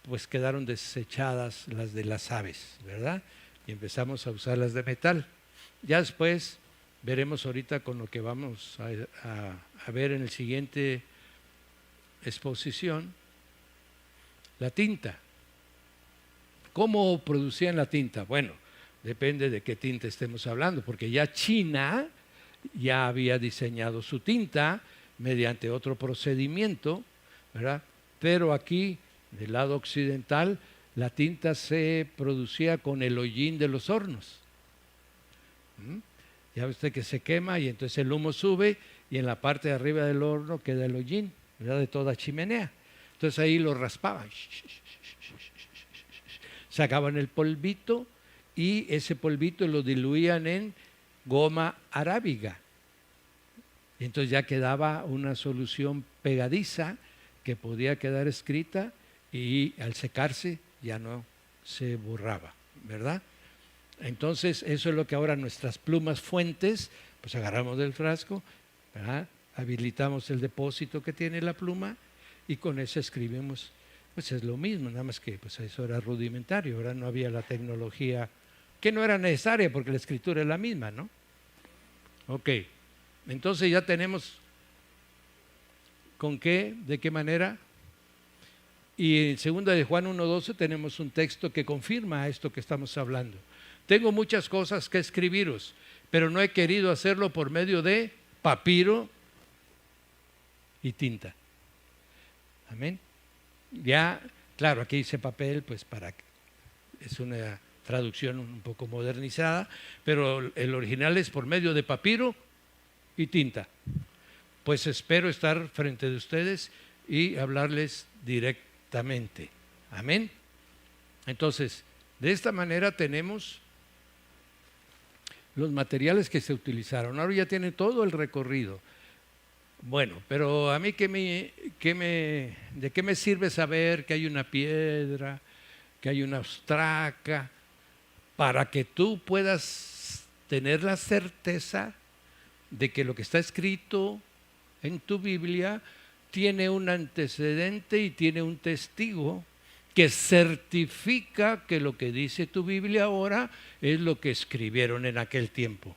pues quedaron desechadas las de las aves, ¿verdad? Y empezamos a usar las de metal. Ya después veremos ahorita con lo que vamos a ver en el siguiente exposición, la tinta. ¿Cómo producían la tinta? Bueno, depende de qué tinta estemos hablando, porque ya China ya había diseñado su tinta mediante otro procedimiento, ¿verdad? Pero aquí, del lado occidental, la tinta se producía con el hollín de los hornos. Ya ve usted que se quema y entonces el humo sube y en la parte de arriba del horno queda el hollín, ¿verdad? De toda chimenea. Entonces ahí lo raspaban, sacaban el polvito y ese polvito lo diluían en goma arábiga. Y entonces ya quedaba una solución pegadiza que podía quedar escrita y al secarse ya no se borraba, ¿verdad? Entonces eso es lo que ahora nuestras plumas fuentes, pues agarramos del frasco, ¿verdad? Habilitamos el depósito que tiene la pluma y con eso escribimos. Pues es lo mismo, nada más que pues eso era rudimentario, ahora no había la tecnología que no era necesaria porque la escritura es la misma, ¿no? Ok, entonces ya tenemos con qué, de qué manera. Y en 2 de Juan 1:12 tenemos un texto que confirma esto que estamos hablando. Tengo muchas cosas que escribiros, pero no he querido hacerlo por medio de papiro y tinta. Amén. Ya, claro, aquí dice papel, pues es una traducción un poco modernizada, pero el original es por medio de papiro y tinta. Pues espero estar frente de ustedes y hablarles directamente. Amén. Entonces, de esta manera tenemos los materiales que se utilizaron. Ahora ya tienen todo el recorrido. Bueno, pero a mí ¿de qué me sirve saber que hay una piedra, que hay una ostraca, para que tú puedas tener la certeza de que lo que está escrito en tu Biblia tiene un antecedente y tiene un testigo que certifica que lo que dice tu Biblia ahora es lo que escribieron en aquel tiempo?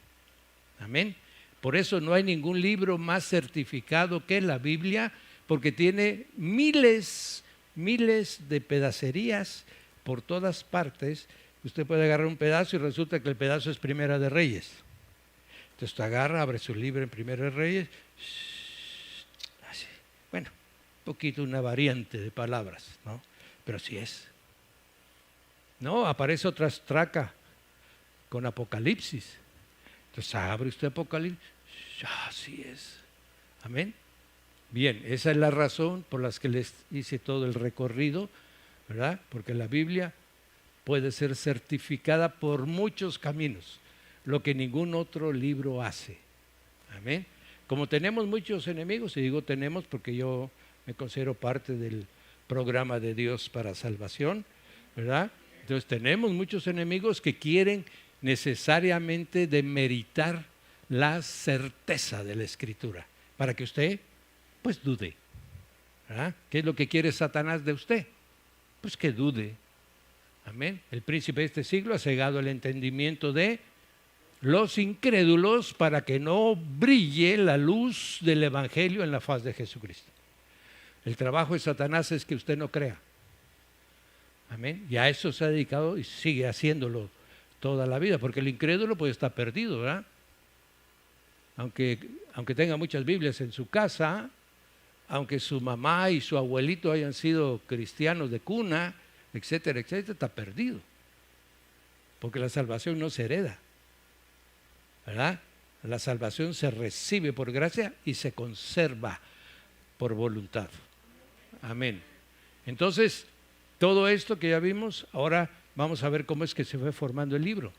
Amén. Por eso no hay ningún libro más certificado que la Biblia, porque tiene miles de pedacerías por todas partes. Usted puede agarrar un pedazo y resulta que el pedazo es Primera de Reyes. Entonces usted agarra, abre su libro en Primera de Reyes, así. Bueno, un poquito una variante de palabras, ¿no? Pero sí es. No, aparece otra ostraca con Apocalipsis. Entonces abre usted Apocalipsis, así es. Amén. Bien, esa es la razón por la que les hice todo el recorrido, ¿verdad? Porque la Biblia puede ser certificada por muchos caminos, lo que ningún otro libro hace. Amén. Como tenemos muchos enemigos, y digo tenemos porque yo me considero parte del programa de Dios para salvación, ¿verdad? Entonces tenemos muchos enemigos que quieren necesariamente demeritar la certeza de la Escritura, para que usted pues dude. ¿verdad? ¿Qué es lo que quiere Satanás de usted? Pues que dude. Amén. El príncipe de este siglo ha cegado el entendimiento de los incrédulos para que no brille la luz del evangelio en la faz de Jesucristo. El trabajo de Satanás es que usted no crea. Amén. Y a eso se ha dedicado y sigue haciéndolo toda la vida, porque el incrédulo puede estar perdido, ¿verdad? Aunque tenga muchas Biblias en su casa, aunque su mamá y su abuelito hayan sido cristianos de cuna, etcétera, etcétera, está perdido. Porque la salvación no se hereda, ¿verdad? La salvación se recibe por gracia y se conserva por voluntad. Amén. Entonces, todo esto que ya vimos, ahora vamos a ver cómo es que se fue formando el libro.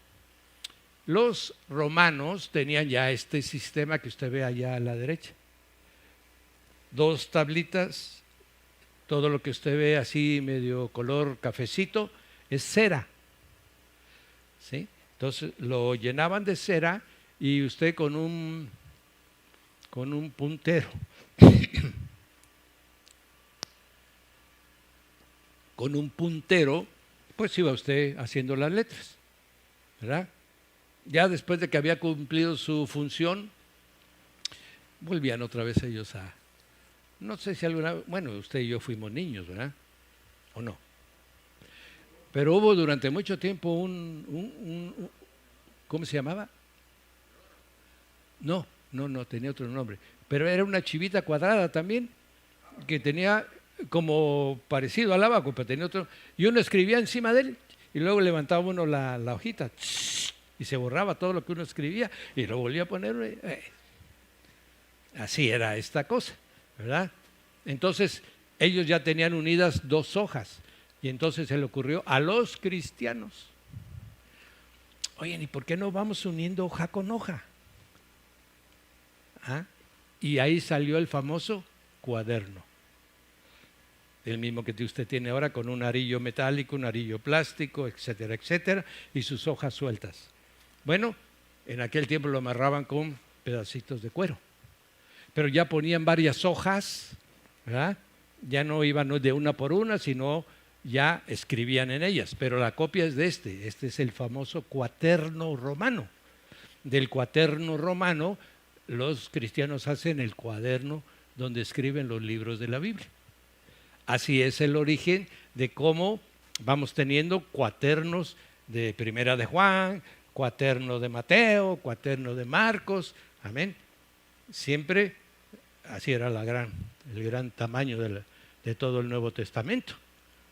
Los romanos tenían ya este sistema que usted ve allá a la derecha. 2 tablitas, todo lo que usted ve así medio color cafecito es cera, ¿sí? Entonces lo llenaban de cera y usted con un puntero con un puntero pues iba usted haciendo las letras, ¿verdad? Ya después de que había cumplido su función, volvían otra vez ellos a, no sé si alguna, bueno, usted y yo fuimos niños, ¿verdad? ¿O no? Pero hubo durante mucho tiempo ¿cómo se llamaba? No, tenía otro nombre. Pero era una chivita cuadrada también, que tenía como parecido al abaco, pero tenía otro. Y uno escribía encima de él, y luego levantaba uno la hojita, y se borraba todo lo que uno escribía, y lo volvía a poner. Así era esta cosa, ¿verdad? Entonces, ellos ya tenían unidas 2 hojas. Y entonces se le ocurrió a los cristianos, oye, ¿y por qué no vamos uniendo hoja con hoja? ¿Ah? Y ahí salió el famoso cuaderno. El mismo que usted tiene ahora con un arillo metálico, un arillo plástico, etcétera, etcétera, y sus hojas sueltas. Bueno, en aquel tiempo lo amarraban con pedacitos de cuero. Pero ya ponían varias hojas, ¿verdad? Ya no iban de una por una, sino ya escribían en ellas. Pero la copia es de este es el famoso cuaderno romano. Del cuaderno romano, los cristianos hacen el cuaderno donde escriben los libros de la Biblia. Así es el origen de cómo vamos teniendo cuadernos de Primera de Juan, cuaderno de Mateo, cuaderno de Marcos, amén. Siempre así era el gran tamaño de todo el Nuevo Testamento,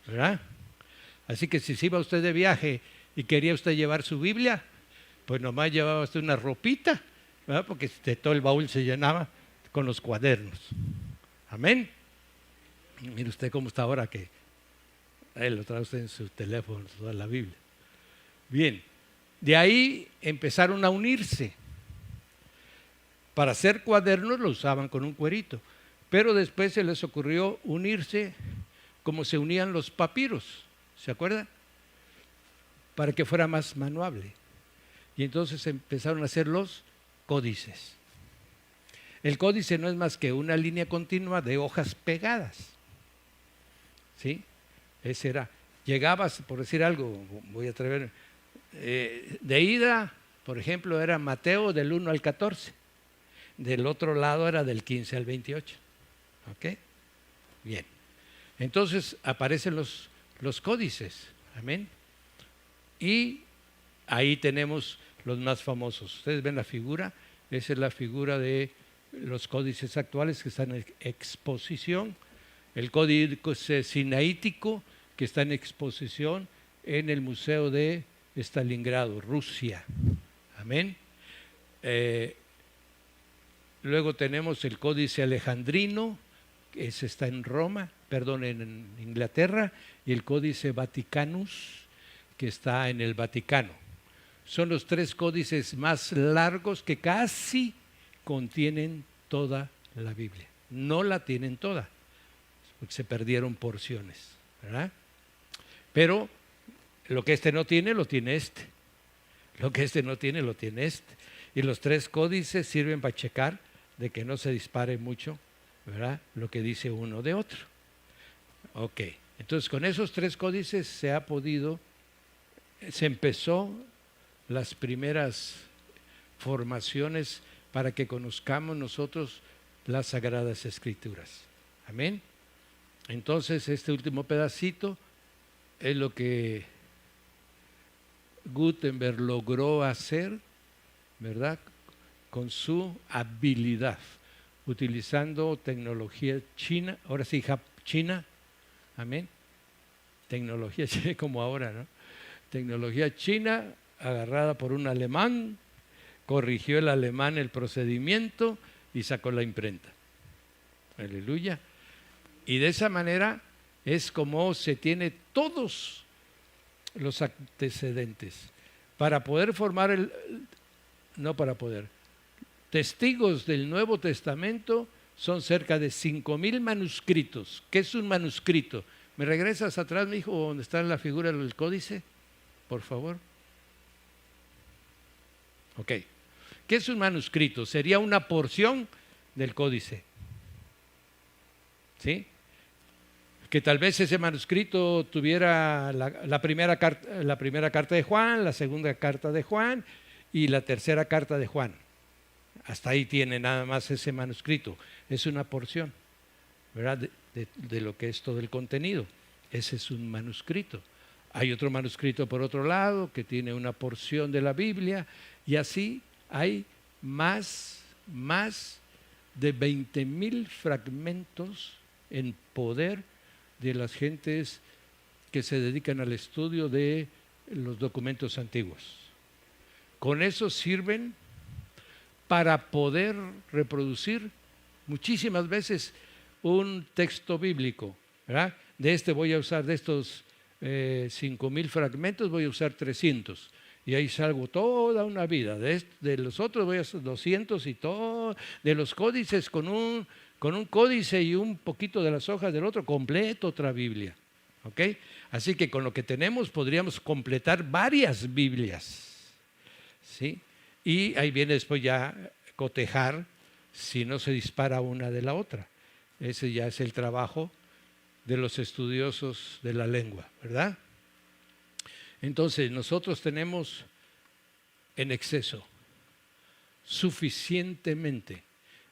¿verdad? Así que si se iba usted de viaje y quería usted llevar su Biblia, pues nomás llevaba usted una ropita, ¿verdad? Porque todo el baúl se llenaba con los cuadernos. Amén. Mire usted cómo está ahora que lo trae usted en su teléfono, toda la Biblia. Bien, de ahí empezaron a unirse. Para hacer cuadernos lo usaban con un cuerito, pero después se les ocurrió unirse como se unían los papiros, ¿se acuerdan? Para que fuera más manuable. Y entonces empezaron a hacer los códices. El códice no es más que una línea continua de hojas pegadas, ¿sí? Ese era. Llegabas, por decir algo, voy a atreverme, de ida, por ejemplo, era Mateo del 1 al 14. Del otro lado era del 15 al 28. ¿Ok? Bien. Entonces aparecen los códices. Amén. Y ahí tenemos los más famosos. Ustedes ven la figura. Esa es la figura de los códices actuales que están en exposición. El códice sinaítico que está en exposición en el Museo de Stalingrado, Rusia. Amén. Luego tenemos el Códice Alejandrino, que ese está en en Inglaterra, y el Códice Vaticanus, que está en el Vaticano. Son los 3 códices más largos que casi contienen toda la Biblia. No la tienen toda, porque se perdieron porciones, ¿verdad? Pero lo que este no tiene, lo tiene este. Lo que este no tiene, lo tiene este. Y los 3 códices sirven para checar de que no se dispare mucho ¿verdad?, lo que dice uno de otro. Ok, entonces con esos 3 códices se empezó las primeras formaciones para que conozcamos nosotros las Sagradas Escrituras. Amén. Entonces este último pedacito es lo que Gutenberg logró hacer, ¿verdad?, con su habilidad, utilizando tecnología china, ahora sí, china, amén, tecnología como ahora, ¿no? Tecnología china agarrada por un alemán, corrigió el alemán el procedimiento y sacó la imprenta. Aleluya. Y de esa manera es como se tiene todos los antecedentes para poder formar testigos del Nuevo Testamento. Son cerca de 5,000 manuscritos. ¿Qué es un manuscrito? ¿Me regresas atrás, mi hijo, donde está la figura del códice? Por favor. Ok. ¿Qué es un manuscrito? Sería una porción del códice. ¿Sí? Que tal vez ese manuscrito tuviera la primera carta de Juan, la segunda carta de Juan y la tercera carta de Juan. Hasta ahí tiene nada más ese manuscrito. Es una porción, ¿verdad?, de lo que es todo el contenido. Ese es un manuscrito. Hay otro manuscrito por otro lado que tiene una porción de la Biblia, y así hay más de 20,000 fragmentos en poder de las gentes que se dedican al estudio de los documentos antiguos. Con eso sirven para poder reproducir muchísimas veces un texto bíblico, ¿verdad? De estos 5,000 fragmentos voy a usar 300. Y ahí salgo toda una vida. De los otros voy a hacer 200 y todo. De los códices con un códice y un poquito de las hojas del otro, completo otra Biblia. ¿Ok? Así que con lo que tenemos podríamos completar varias Biblias. ¿Sí? Y ahí viene después ya cotejar si no se dispara una de la otra. Ese ya es el trabajo de los estudiosos de la lengua, ¿verdad? Entonces nosotros tenemos en exceso, suficientemente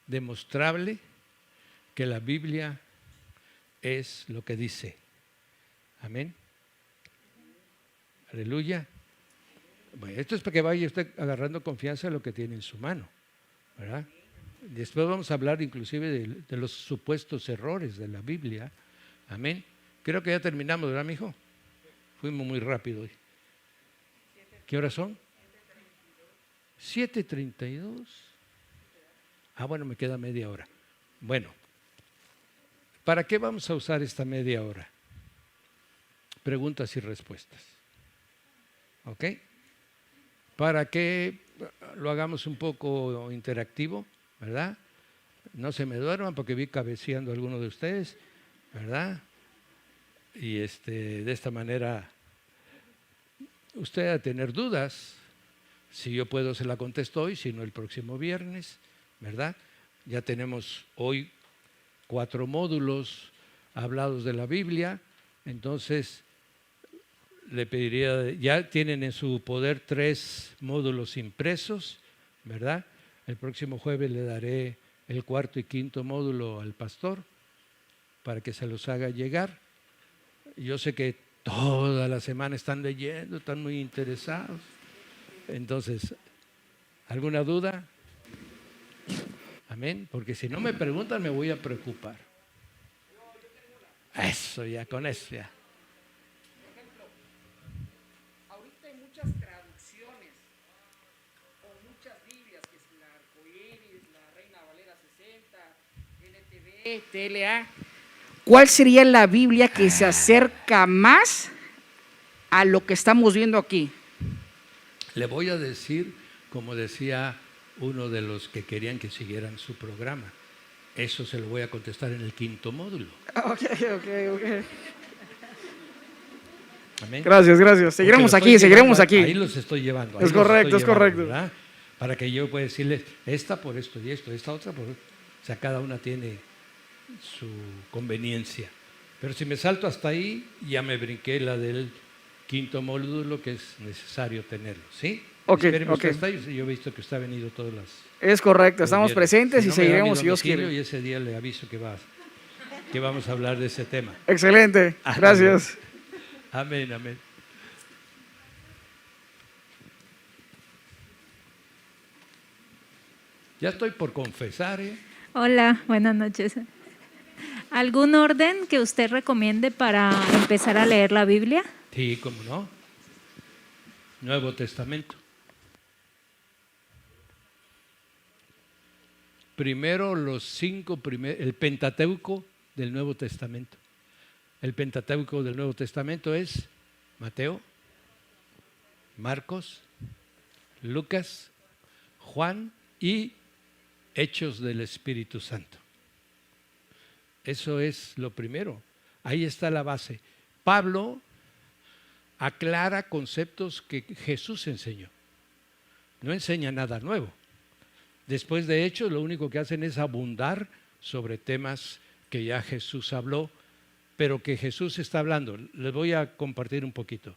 demostrable que la Biblia es lo que dice. Amén. Aleluya. Bueno, esto es para que vaya usted agarrando confianza en lo que tiene en su mano, ¿verdad? Después vamos a hablar inclusive de los supuestos errores de la Biblia. Amén. Creo que ya terminamos, ¿verdad, mijo? Fuimos muy rápido hoy. ¿Qué horas son? 7:32. Bueno, me queda media hora. Bueno, ¿para qué vamos a usar esta media hora? Preguntas y respuestas. ¿Ok? Para que lo hagamos un poco interactivo, ¿verdad? No se me duerman porque vi cabeceando a alguno de ustedes, ¿verdad? Y de esta manera usted va a tener dudas. Si yo puedo, se la contesto hoy, si no el próximo viernes, ¿verdad? Ya tenemos hoy 4 módulos hablados de la Biblia, entonces le pediría, ya tienen en su poder 3 módulos impresos, ¿verdad? El próximo jueves le daré el 4 y 5 módulo al pastor para que se los haga llegar. Yo sé que toda la semana están leyendo, están muy interesados. Entonces, ¿alguna duda? Amén, porque si no me preguntan me voy a preocupar. Eso ya, con eso ya. Por ejemplo, ahorita hay muchas traducciones o muchas Biblias, que es la Arcoíris, la Reina Valera 60, NTV, TLA. ¿Cuál sería la Biblia que se acerca más a lo que estamos viendo aquí? Le voy a decir, como decía uno de los que querían que siguieran su programa, eso se lo voy a contestar en el 5 módulo. Ok. Amén. Gracias. Seguiremos aquí. Ahí los estoy llevando. Es correcto. ¿Verdad? Para que yo pueda decirles, esta por esto y esto, esta otra por... O sea, cada una tiene su conveniencia. Pero si me salto hasta ahí, ya me brinqué la del quinto módulo, que es necesario tenerlo, ¿sí? Ok, Esperemos ok. hasta ahí. Yo he visto que usted ha venido todas las... Es correcto, los estamos viernes. presentes Si y no, me da mi seguiremos si Dios domicilio quiere. y ese día le aviso que vamos a hablar de ese tema. Excelente, Amén. gracias. Amén, amén. Ya estoy por confesar, ¿eh? Hola, buenas noches. ¿Algún orden que usted recomiende para empezar a leer la Biblia? Sí, cómo no. Nuevo Testamento. Primero el Pentateuco del Nuevo Testamento. El Pentateuco del Nuevo Testamento es Mateo, Marcos, Lucas, Juan y Hechos del Espíritu Santo. Eso es lo primero. Ahí está la base. Pablo aclara conceptos que Jesús enseñó. No enseña nada nuevo. Después de Hechos, lo único que hacen es abundar sobre temas que ya Jesús habló, pero que Jesús está hablando. Les voy a compartir un poquito.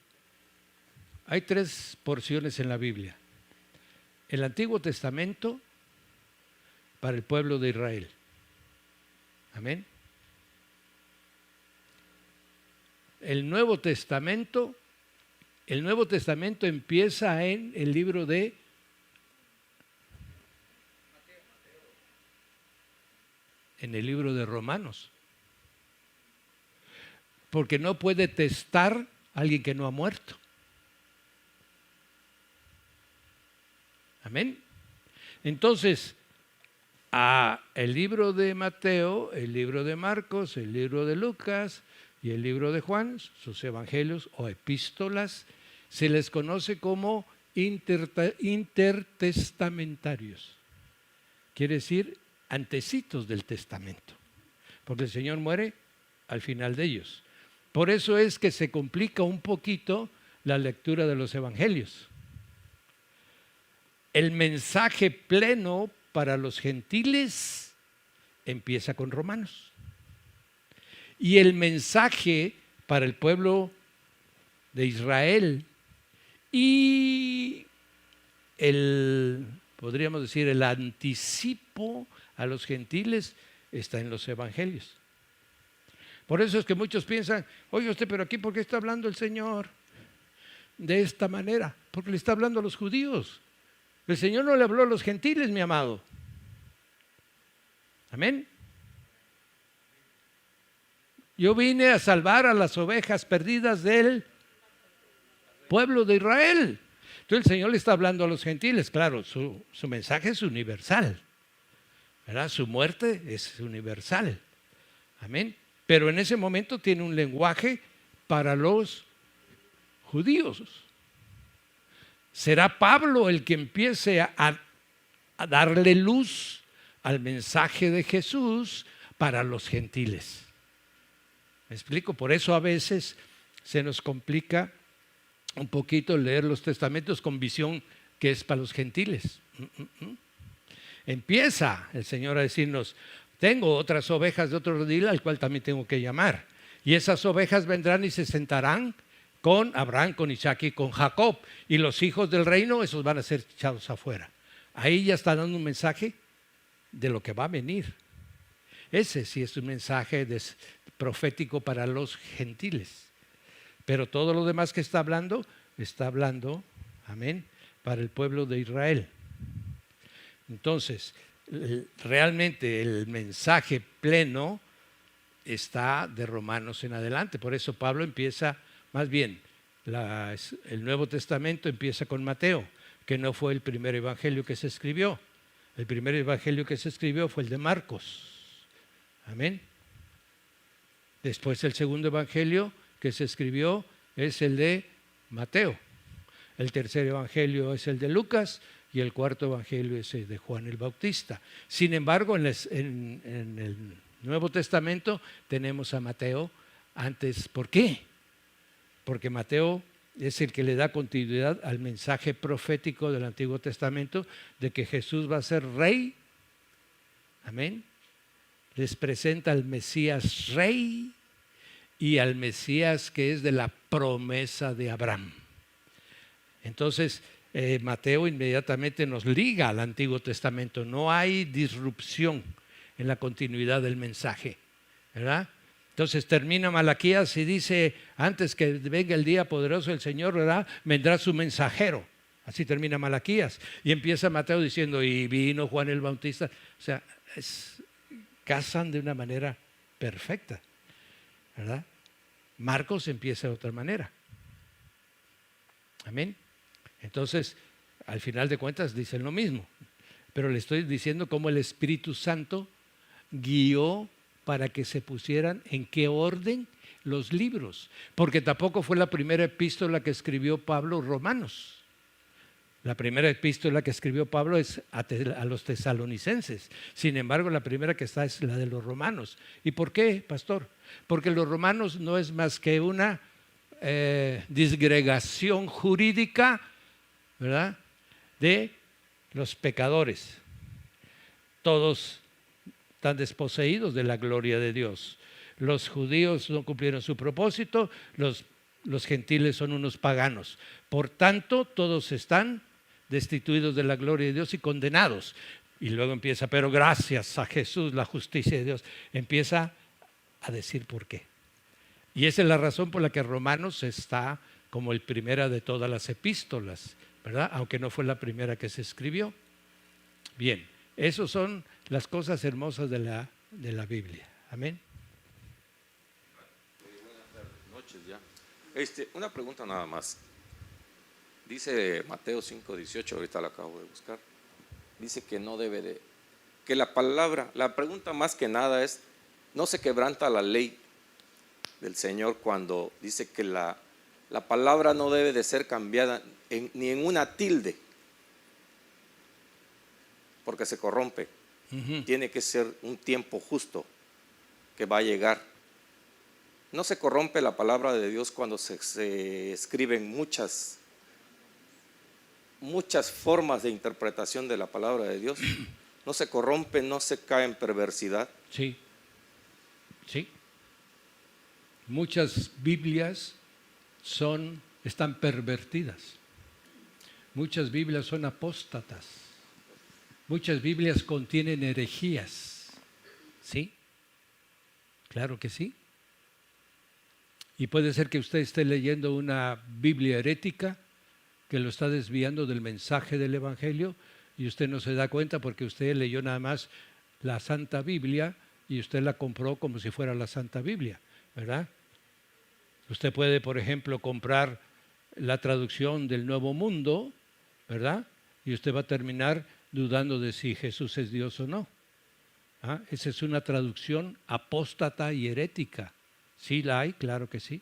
Hay 3 porciones en la Biblia. El Antiguo Testamento para el pueblo de Israel. Amén. El Nuevo Testamento empieza en el libro de Romanos. Porque no puede testar a alguien que no ha muerto. Amén. Entonces, el libro de Mateo, el libro de Marcos, el libro de Lucas y el libro de Juan, sus evangelios o epístolas, se les conoce como intertestamentarios. Quiere decir antecitos del testamento, porque el Señor muere al final de ellos. Por eso es que se complica un poquito la lectura de los evangelios. El mensaje pleno para los gentiles empieza con Romanos. Y el mensaje para el pueblo de Israel y podríamos decir, el anticipo a los gentiles está en los evangelios. Por eso es que muchos piensan, oye usted, pero aquí ¿por qué está hablando el Señor de esta manera? Porque le está hablando a los judíos. El Señor no le habló a los gentiles, mi amado. Amén. Yo vine a salvar a las ovejas perdidas del pueblo de Israel. Entonces el Señor le está hablando a los gentiles. Claro, su mensaje es universal, ¿verdad? Su muerte es universal. Amén. Pero en ese momento tiene un lenguaje para los judíos. Será Pablo el que empiece a darle luz al mensaje de Jesús para los gentiles. ¿Me explico? Por eso a veces se nos complica un poquito leer los testamentos con visión que es para los gentiles. Empieza el Señor a decirnos, tengo otras ovejas de otro redil al cual también tengo que llamar. Y esas ovejas vendrán y se sentarán con Abraham, con Isaac y con Jacob. Y los hijos del reino, esos van a ser echados afuera. Ahí ya está dando un mensaje de lo que va a venir. Ese sí es un mensaje profético para los gentiles. Pero todo lo demás que está hablando, amén, para el pueblo de Israel. Entonces, realmente el mensaje pleno está de Romanos en adelante. Por eso Pablo empieza, más bien, el Nuevo Testamento empieza con Mateo, que no fue el primer evangelio que se escribió. El primer evangelio que se escribió fue el de Marcos. Amén. Después el segundo evangelio que se escribió es el de Mateo. El tercer evangelio es el de Lucas y el cuarto evangelio es el de Juan el Bautista. Sin embargo, en el Nuevo Testamento tenemos a Mateo antes. ¿Por qué? Porque Mateo es el que le da continuidad al mensaje profético del Antiguo Testamento de que Jesús va a ser rey. Amén. les presenta al Mesías rey y al Mesías que es de la promesa de Abraham. Entonces, Mateo inmediatamente nos liga al Antiguo Testamento. No hay disrupción en la continuidad del mensaje, ¿verdad? Entonces termina Malaquías y dice, antes que venga el día poderoso del Señor, ¿verdad?, vendrá su mensajero. Así termina Malaquías. Y empieza Mateo diciendo, y vino Juan el Bautista. O sea, casan de una manera perfecta, ¿verdad? Marcos empieza de otra manera. Amén. Entonces, al final de cuentas dicen lo mismo. Pero le estoy diciendo cómo el Espíritu Santo guió para que se pusieran en qué orden los libros. Porque tampoco fue la primera epístola que escribió Pablo, Romanos. La primera epístola que escribió Pablo es a los tesalonicenses. Sin embargo, la primera que está es la de los romanos. ¿Y por qué, pastor? Porque los romanos no es más que una disgregación jurídica, ¿verdad?, de los pecadores. Todos están desposeídos de la gloria de Dios. Los judíos no cumplieron su propósito, los gentiles son unos paganos. Por tanto, todos están destituidos de la gloria de Dios y condenados. Y luego empieza, pero gracias a Jesús, la justicia de Dios. Empieza a decir por qué. Y esa es la razón por la que Romanos está como el primera de todas las epístolas, ¿verdad? Aunque no fue la primera que se escribió. Bien, esas son las cosas hermosas de la Biblia. Amén. Buenas noches ya. Una pregunta nada más. Dice Mateo 5:18, ahorita la acabo de buscar. Dice que no debe de, que la pregunta más que nada es, no se quebranta la ley del Señor cuando dice que la palabra no debe de ser cambiada ni en una tilde, porque se corrompe. Tiene que ser un tiempo justo que va a llegar. No se corrompe la palabra de Dios cuando se escriben muchas formas de interpretación de la palabra de Dios. No se corrompe, no se cae en perversidad. Sí. Muchas Biblias están pervertidas. Muchas Biblias son apóstatas. Muchas Biblias contienen herejías. ¿Sí? Claro que sí. Y puede ser que usted esté leyendo una Biblia herética que lo está desviando del mensaje del Evangelio y usted no se da cuenta porque usted leyó nada más la Santa Biblia y usted la compró como si fuera la Santa Biblia, ¿verdad? Usted puede, por ejemplo, comprar la traducción del Nuevo Mundo, ¿verdad? Y usted va a terminar dudando de si Jesús es Dios o no. ¿Ah? Esa es una traducción apóstata y herética. ¿Sí la hay? Claro que sí.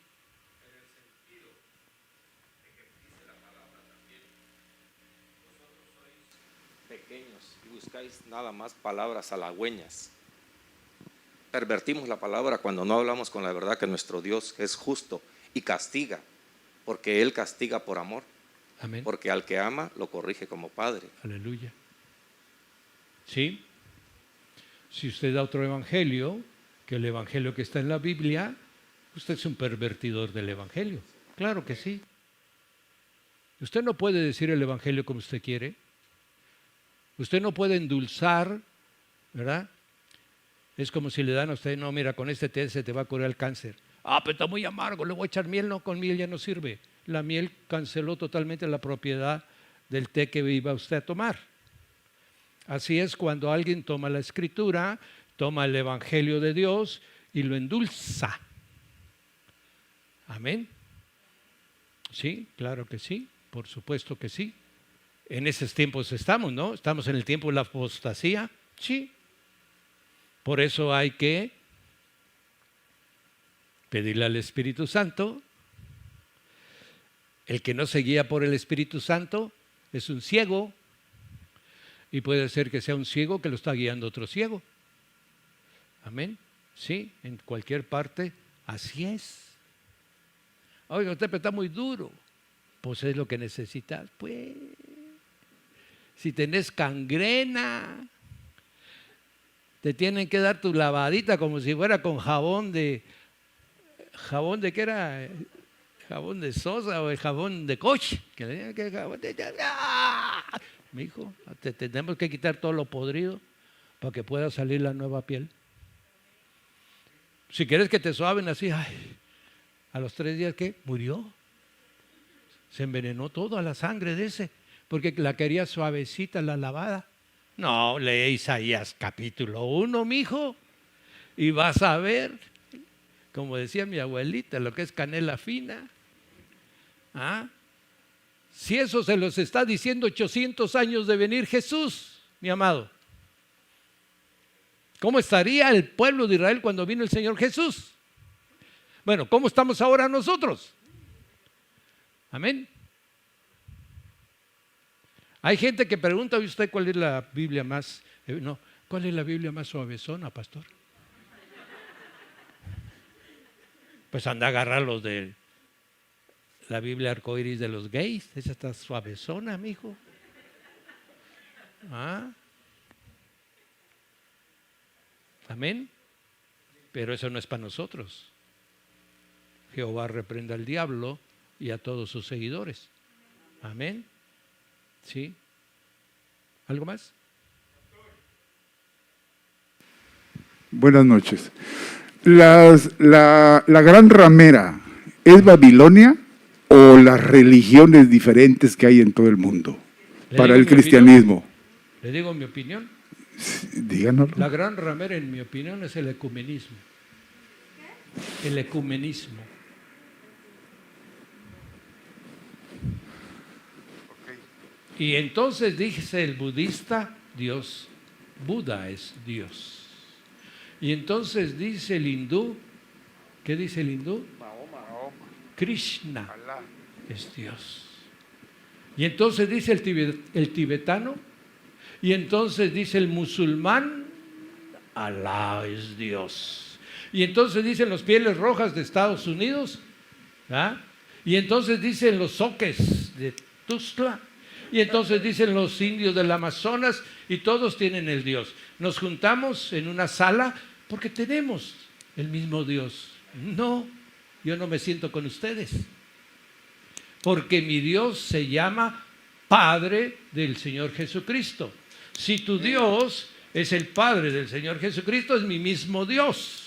Pequeños y buscáis nada más palabras halagüeñas. Pervertimos la palabra cuando no hablamos con la verdad que nuestro Dios es justo y castiga, porque Él castiga por amor. Amén. Porque al que ama lo corrige como padre. Aleluya. ¿Sí? Si usted da otro evangelio, que el evangelio que está en la Biblia, usted es un pervertidor del evangelio. Claro que sí. Usted no puede decir el evangelio como usted quiere. Usted no puede endulzar, ¿verdad? Es como si le dan a usted, no, mira, con este té se te va a curar el cáncer. Ah, pero está muy amargo, le voy a echar miel. No, con miel ya no sirve. La miel canceló totalmente la propiedad del té que iba usted a tomar. Así es cuando alguien toma la Escritura, toma el Evangelio de Dios y lo endulza. Amén. Sí, claro que sí, por supuesto que sí. En esos tiempos estamos, ¿no? Estamos en el tiempo de la apostasía. Sí. Por eso hay que pedirle al Espíritu Santo. El que no se guía por el Espíritu Santo es un ciego. Y puede ser que sea un ciego que lo está guiando otro ciego. Amén. Sí, en cualquier parte, así es. Oiga, usted está muy duro. Pues es lo que necesitas. Pues, si tenés gangrena, te tienen que dar tu lavadita como si fuera con jabón de ¿qué era? Jabón de Sosa o el jabón de coche. Que le digan que jabón de... ¡Ah! Mi hijo, te tenemos que quitar todo lo podrido para que pueda salir la nueva piel. Si quieres que te suaven así, ay, a los 3 días, ¿qué? Murió. Se envenenó toda la sangre de ese, porque la quería suavecita, la lavada. No, lee Isaías capítulo 1, mijo, y vas a ver, como decía mi abuelita, lo que es canela fina. ¿Ah? Si eso se los está diciendo 800 años de venir Jesús, mi amado, ¿cómo estaría el pueblo de Israel cuando vino el Señor Jesús? Bueno, ¿cómo estamos ahora nosotros? Amén. Hay gente que pregunta, ¿y usted cuál es la Biblia más? No, ¿cuál es la Biblia más suavezona, pastor? Pues anda a agarrar los de la Biblia arcoíris de los gays. Esa está suavezona, mijo. ¿Ah? Amén. Pero eso no es para nosotros. Jehová reprenda al diablo y a todos sus seguidores. Amén. ¿Sí? ¿Algo más? Buenas noches. La gran ramera, ¿es Babilonia o las religiones diferentes que hay en todo el mundo para el cristianismo? ¿Le digo mi opinión? Díganoslo. La gran ramera, en mi opinión, es el ecumenismo. El ecumenismo. Y entonces dice el budista, Dios, Buda es Dios. Y entonces dice el hindú, ¿qué dice el hindú? Krishna es Dios. Y entonces dice el tibetano, y entonces dice el musulmán, Alá es Dios. Y entonces dicen los pieles rojas de Estados Unidos, ¿ah? Y entonces dicen los soques de Tuzla, y entonces dicen los indios del Amazonas, y todos tienen el Dios. Nos juntamos en una sala porque tenemos el mismo Dios. No, yo no me siento con ustedes, porque mi Dios se llama Padre del Señor Jesucristo. Si tu Dios es el Padre del Señor Jesucristo, es mi mismo Dios.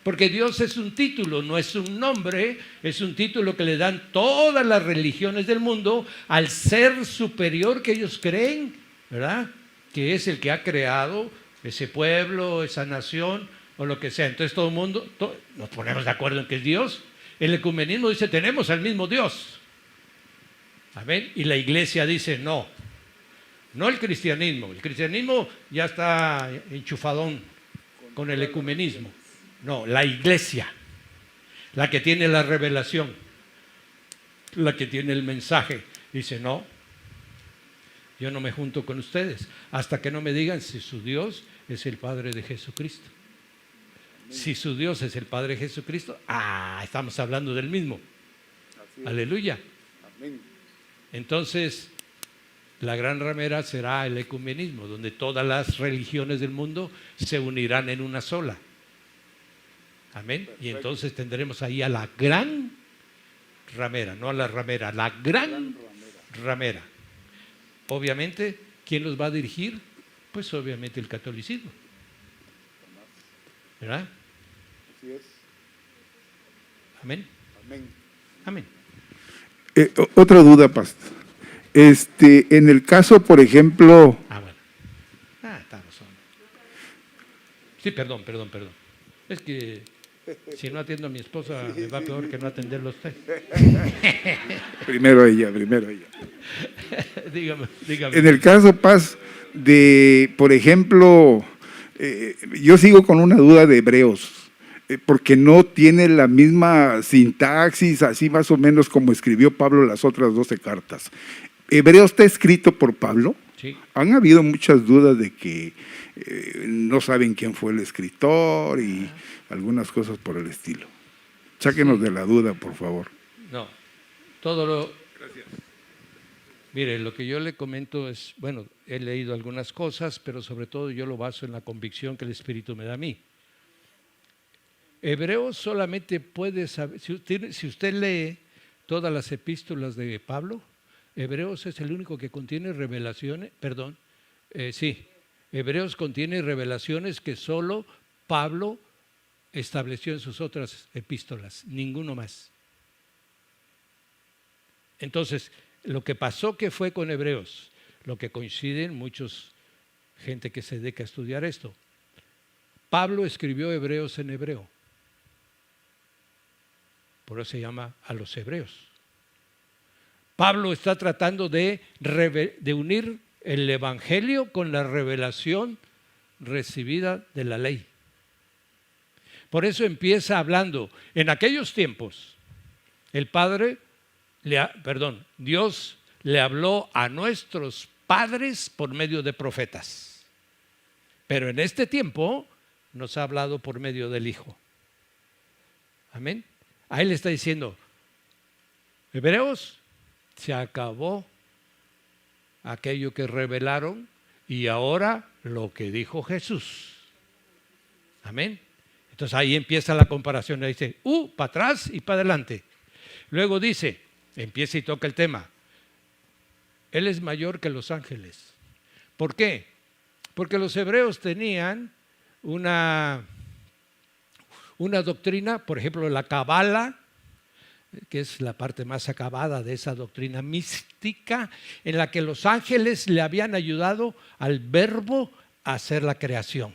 Porque Dios es un título, no es un nombre, es un título que le dan todas las religiones del mundo al ser superior que ellos creen, ¿verdad? Que es el que ha creado ese pueblo, esa nación o lo que sea. Entonces todo el mundo, nos ponemos de acuerdo en que es Dios. El ecumenismo dice, tenemos al mismo Dios. Amén. Y la iglesia dice, no el cristianismo. El cristianismo ya está enchufadón con el ecumenismo. No, la iglesia, la que tiene la revelación, la que tiene el mensaje, dice, no, yo no me junto con ustedes hasta que no me digan si su Dios es el Padre de Jesucristo. Si su Dios es el Padre de Jesucristo, estamos hablando del mismo. Aleluya. Amén. Entonces, la gran ramera será el ecumenismo, donde todas las religiones del mundo se unirán en una sola. Amén. Perfecto. Y entonces tendremos ahí a la gran ramera, no a la ramera, la gran ramera. Obviamente, ¿quién los va a dirigir? Pues obviamente el catolicismo. ¿Verdad? Así es. Amén. Amén. Amén. Otra duda, pastor. En el caso, por ejemplo... Bueno. Está razón. Sí, perdón. Es que si no atiendo a mi esposa, me va peor que no atenderlo a usted. Primero ella. Dígame. En el caso, Paz, de, por ejemplo, yo sigo con una duda de Hebreos, porque no tiene la misma sintaxis, así más o menos como escribió Pablo las otras 12 cartas. ¿Hebreos está escrito por Pablo? Sí. Han habido muchas dudas de que no saben quién fue el escritor y algunas cosas por el estilo. Sáquenos de la duda, por favor. No, todo lo... Mire, lo que yo le comento es, bueno, he leído algunas cosas, pero sobre todo yo lo baso en la convicción que el Espíritu me da a mí. Hebreos solamente puede saber, si usted lee todas las epístolas de Pablo, Hebreos es el único que contiene revelaciones, Hebreos contiene revelaciones que solo Pablo estableció en sus otras epístolas, ninguno más. Entonces, lo que pasó que fue con Hebreos, lo que coinciden muchos, gente que se dedica a estudiar esto. Pablo escribió Hebreos en hebreo. Por eso se llama a los hebreos. Pablo está tratando de unir el evangelio con la revelación recibida de la ley. Por eso empieza hablando, en aquellos tiempos, Dios le habló a nuestros padres por medio de profetas. Pero en este tiempo nos ha hablado por medio del Hijo. Amén. Ahí le está diciendo, Hebreos, se acabó aquello que revelaron y ahora lo que dijo Jesús. Amén. Entonces ahí empieza la comparación, le dice, para atrás y para adelante. Luego dice, empieza y toca el tema, Él es mayor que los ángeles. ¿Por qué? Porque los hebreos tenían una doctrina, por ejemplo, la Cabala, que es la parte más acabada de esa doctrina mística, en la que los ángeles le habían ayudado al verbo a hacer la creación.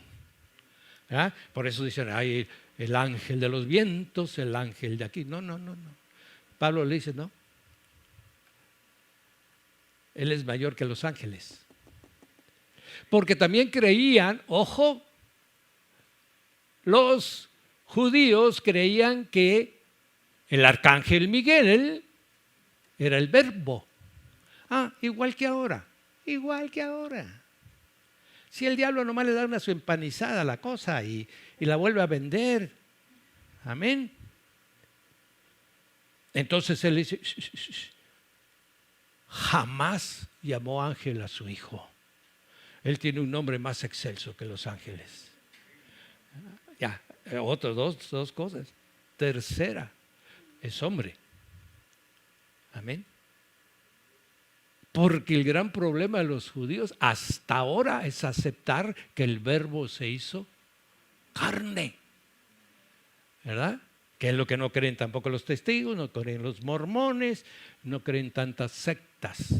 ¿Ah? Por eso dicen, hay el ángel de los vientos, el ángel de aquí. No. Pablo le dice, no. Él es mayor que los ángeles. Porque también creían, ojo, los judíos creían que el arcángel Miguel era el verbo. Igual que ahora. Si el diablo nomás le da una su empanizada a la cosa y la vuelve a vender. Amén. Entonces él dice, jamás llamó ángel a su hijo. Él tiene un nombre más excelso que los ángeles. Ya, dos cosas. Tercera, es hombre. Amén. Porque el gran problema de los judíos hasta ahora es aceptar que el verbo se hizo carne. ¿Verdad? Que es lo que no creen tampoco los testigos, no creen los mormones, no creen tantas sectas.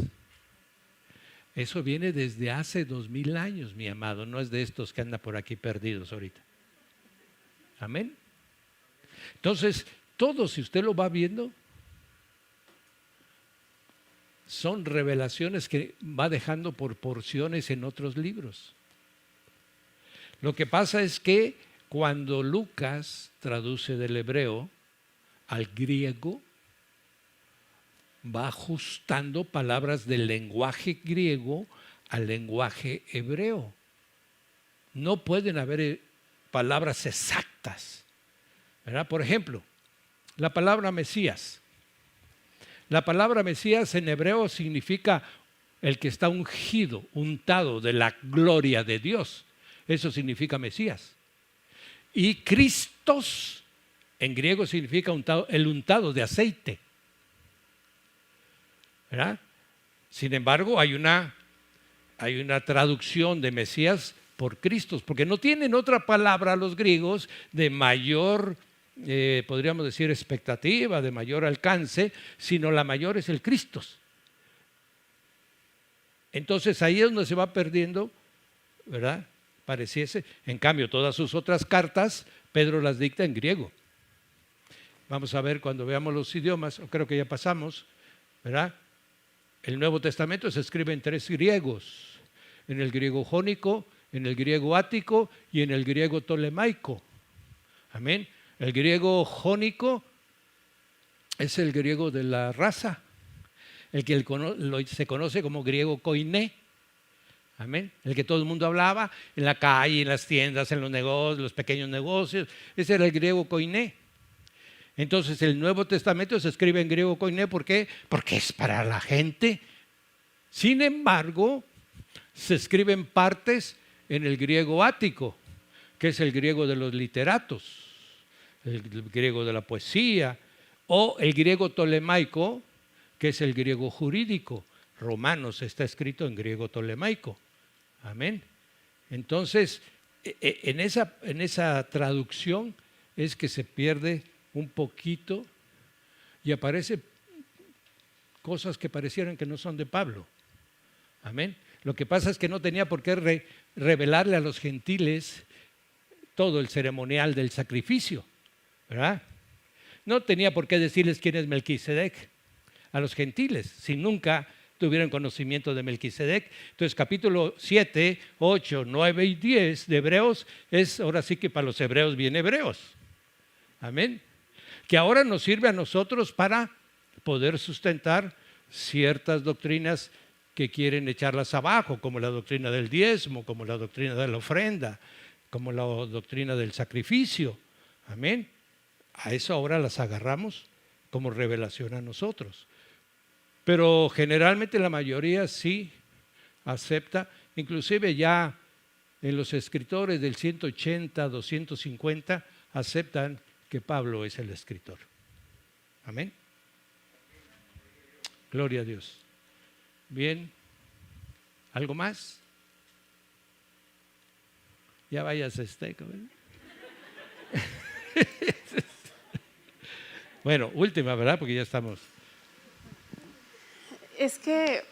Eso viene desde hace 2000 años, mi amado, no es de estos que andan por aquí perdidos ahorita. Amén. Entonces, todo, si usted lo va viendo, son revelaciones que va dejando por porciones en otros libros. Lo que pasa es que cuando Lucas traduce del hebreo al griego, va ajustando palabras del lenguaje griego al lenguaje hebreo. No pueden haber palabras exactas, ¿verdad? Por ejemplo, la palabra Mesías. La palabra Mesías en hebreo significa el que está ungido, untado de la gloria de Dios. Eso significa Mesías. Y Cristos en griego significa el untado de aceite. ¿Verdad? Sin embargo, hay una traducción de Mesías por Cristos, porque no tienen otra palabra los griegos de mayor, podríamos decir, expectativa, de mayor alcance, sino la mayor es el Cristos. Entonces ahí es donde se va perdiendo, ¿verdad? Pareciese. En cambio, todas sus otras cartas, Pedro las dicta en griego. Vamos a ver cuando veamos los idiomas, creo que ya pasamos, ¿verdad? El Nuevo Testamento se escribe en 3 griegos, en el griego jónico, en el griego ático y en el griego tolemaico. Amén. El griego jónico es el griego de la raza, el que se conoce como griego koiné. Amén. El que todo el mundo hablaba en la calle, en las tiendas, en los negocios, los pequeños negocios. Ese era el griego koiné. Entonces el Nuevo Testamento se escribe en griego koiné. ¿Por qué? Porque es para la gente Sin embargo, se escriben partes en el griego ático, que es el griego de los literatos, el griego de la poesía, o el griego tolemaico, que es el griego jurídico. Romanos está escrito en griego tolemaico. Amén. Entonces, en esa traducción es que se pierde un poquito y aparecen cosas que parecieran que no son de Pablo. Amén. Lo que pasa es que no tenía por qué revelarle a los gentiles todo el ceremonial del sacrificio, ¿verdad? No tenía por qué decirles quién es Melquisedec a los gentiles, si nunca tuvieron conocimiento de Melquisedec. Entonces, capítulo 7, 8, 9 y 10 de Hebreos es ahora sí que para los hebreos bien hebreos. Amén. Que ahora nos sirve a nosotros para poder sustentar ciertas doctrinas que quieren echarlas abajo, como la doctrina del diezmo, como la doctrina de la ofrenda, como la doctrina del sacrificio. Amén. A eso ahora las agarramos como revelación a nosotros. Pero generalmente la mayoría sí acepta, inclusive ya en los escritores del 180, 250 aceptan que Pablo es el escritor. Amén. Gloria a Dios. Bien. ¿Algo más? Ya vayas a Bueno, última, ¿verdad? Porque ya estamos. Es que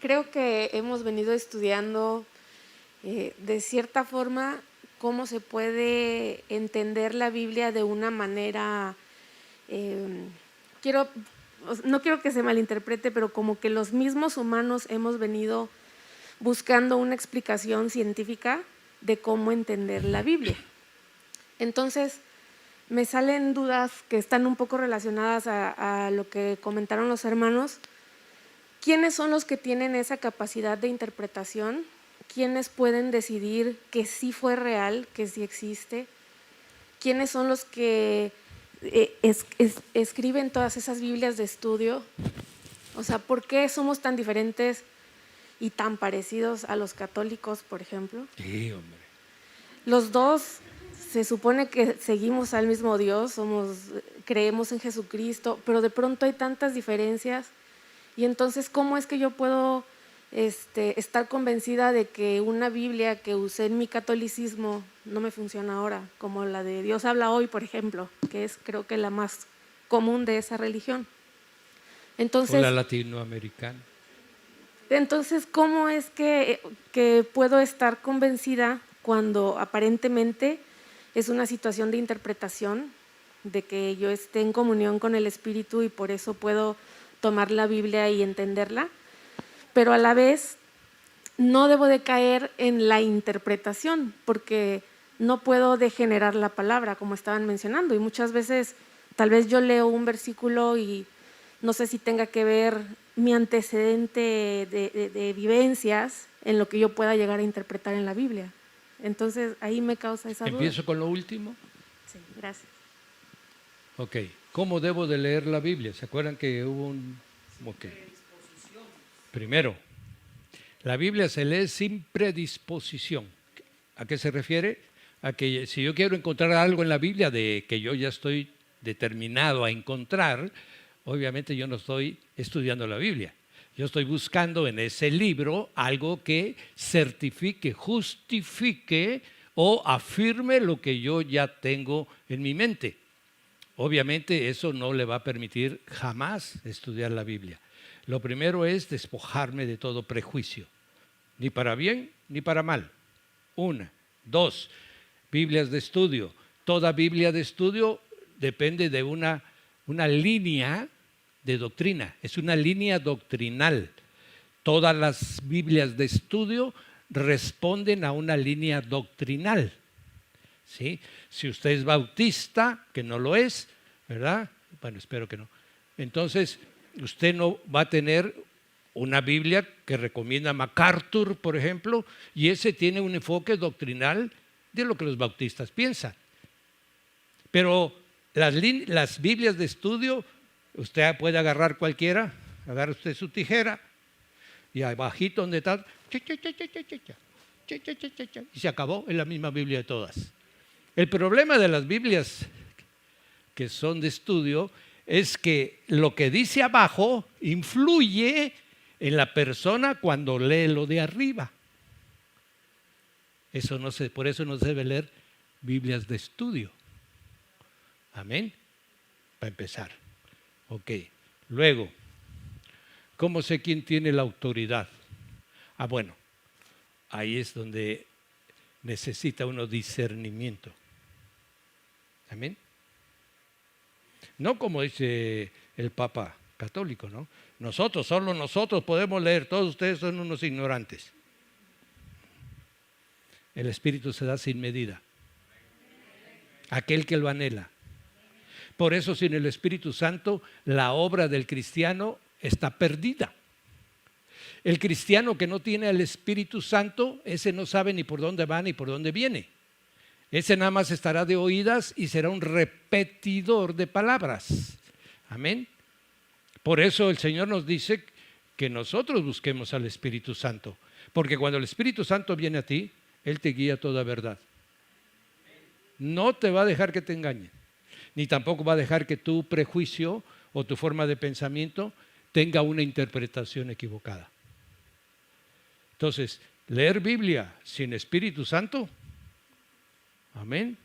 creo que hemos venido estudiando de cierta forma cómo se puede entender la Biblia de una manera, no quiero que se malinterprete, pero como que los mismos humanos hemos venido buscando una explicación científica de cómo entender la Biblia. Entonces, me salen dudas que están un poco relacionadas a lo que comentaron los hermanos. ¿Quiénes son los que tienen esa capacidad de interpretación? ¿Quiénes pueden decidir que sí fue real, que sí existe? ¿Quiénes son los que escriben todas esas Biblias de estudio? O sea, ¿por qué somos tan diferentes y tan parecidos a los católicos, por ejemplo? Sí, hombre. Los dos se supone que seguimos al mismo Dios, creemos en Jesucristo, pero de pronto hay tantas diferencias. Y entonces, ¿cómo es que yo puedo estar convencida de que una Biblia que usé en mi catolicismo no me funciona ahora? Como la de Dios habla hoy, por ejemplo, que es creo que la más común de esa religión. Entonces, o la latinoamericana. Entonces, ¿cómo es que puedo estar convencida cuando aparentemente es una situación de interpretación, de que yo esté en comunión con el Espíritu y por eso puedo tomar la Biblia y entenderla? Pero a la vez no debo de caer en la interpretación, porque no puedo degenerar la palabra, como estaban mencionando. Y muchas veces tal vez yo leo un versículo y no sé si tenga que ver mi antecedente de vivencias en lo que yo pueda llegar a interpretar en la Biblia. Entonces ahí me causa esa duda. ¿Empiezo con lo último? Sí, gracias. Ok. ¿Cómo debo de leer la Biblia? ¿Se acuerdan que hubo un... Okay. Primero, la Biblia se lee sin predisposición. ¿A qué se refiere? A que si yo quiero encontrar algo en la Biblia de que yo ya estoy determinado a encontrar, obviamente yo no estoy estudiando la Biblia. Yo estoy buscando en ese libro algo que certifique, justifique o afirme lo que yo ya tengo en mi mente. Obviamente eso no le va a permitir jamás estudiar la Biblia. Lo primero es despojarme de todo prejuicio, ni para bien ni para mal. 1. 2. Biblias de estudio. Toda Biblia de estudio depende de una línea de doctrina, es una línea doctrinal. Todas las Biblias de estudio responden a una línea doctrinal. ¿Sí? Si usted es bautista, que no lo es, ¿verdad? Bueno, espero que no. Entonces, usted no va a tener una Biblia que recomienda MacArthur, por ejemplo, y ese tiene un enfoque doctrinal de lo que los bautistas piensan. Pero las Biblias de estudio, usted puede agarrar cualquiera, agarra usted su tijera, y abajito donde está, cha, cha, cha, cha, cha, cha, cha, cha, cha, cha, cha, cha, y se acabó, en la misma Biblia de todas. El problema de las Biblias que son de estudio es que lo que dice abajo influye en la persona cuando lee lo de arriba. Por eso no se debe leer Biblias de estudio. Amén. Para empezar. Ok. Luego, ¿cómo sé quién tiene la autoridad? Bueno, ahí es donde necesita uno discernimiento. Amén. No como dice el Papa católico, ¿no? Solo nosotros podemos leer, todos ustedes son unos ignorantes. El Espíritu se da sin medida. Aquel que lo anhela. Por eso sin el Espíritu Santo la obra del cristiano está perdida. El cristiano que no tiene el Espíritu Santo, ese no sabe ni por dónde va ni por dónde viene. Ese nada más estará de oídas y será un repetidor de palabras. Amén. Por eso el Señor nos dice que nosotros busquemos al Espíritu Santo. Porque cuando el Espíritu Santo viene a ti, Él te guía a toda verdad. No te va a dejar que te engañen. Ni tampoco va a dejar que tu prejuicio o tu forma de pensamiento tenga una interpretación equivocada. Entonces, leer Biblia sin Espíritu Santo, amén,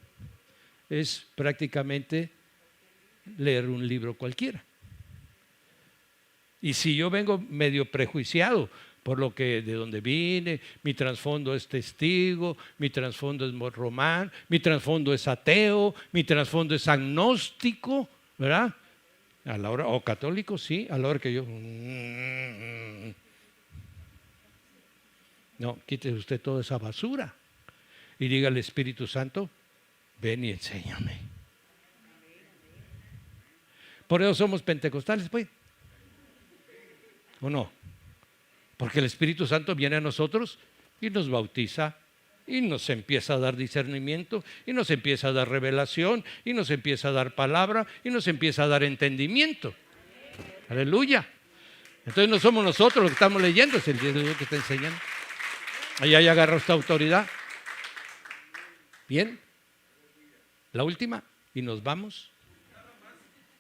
es prácticamente leer un libro cualquiera. Y si yo vengo medio prejuiciado por lo que de donde vine, mi trasfondo es testigo, mi trasfondo es román, mi trasfondo es ateo, mi trasfondo es agnóstico, ¿verdad? A la hora, o católico, sí, a la hora que yo... No, quítese usted toda esa basura y diga al Espíritu Santo, ven y enséñame. Por eso somos pentecostales, pues. ¿O no? Porque el Espíritu Santo viene a nosotros y nos bautiza y nos empieza a dar discernimiento y nos empieza a dar revelación y nos empieza a dar palabra y nos empieza a dar entendimiento. Aleluya. Entonces no somos nosotros los que estamos leyendo, es el Dios que está enseñando. Allá ya agarra esta autoridad. Bien. La última y nos vamos.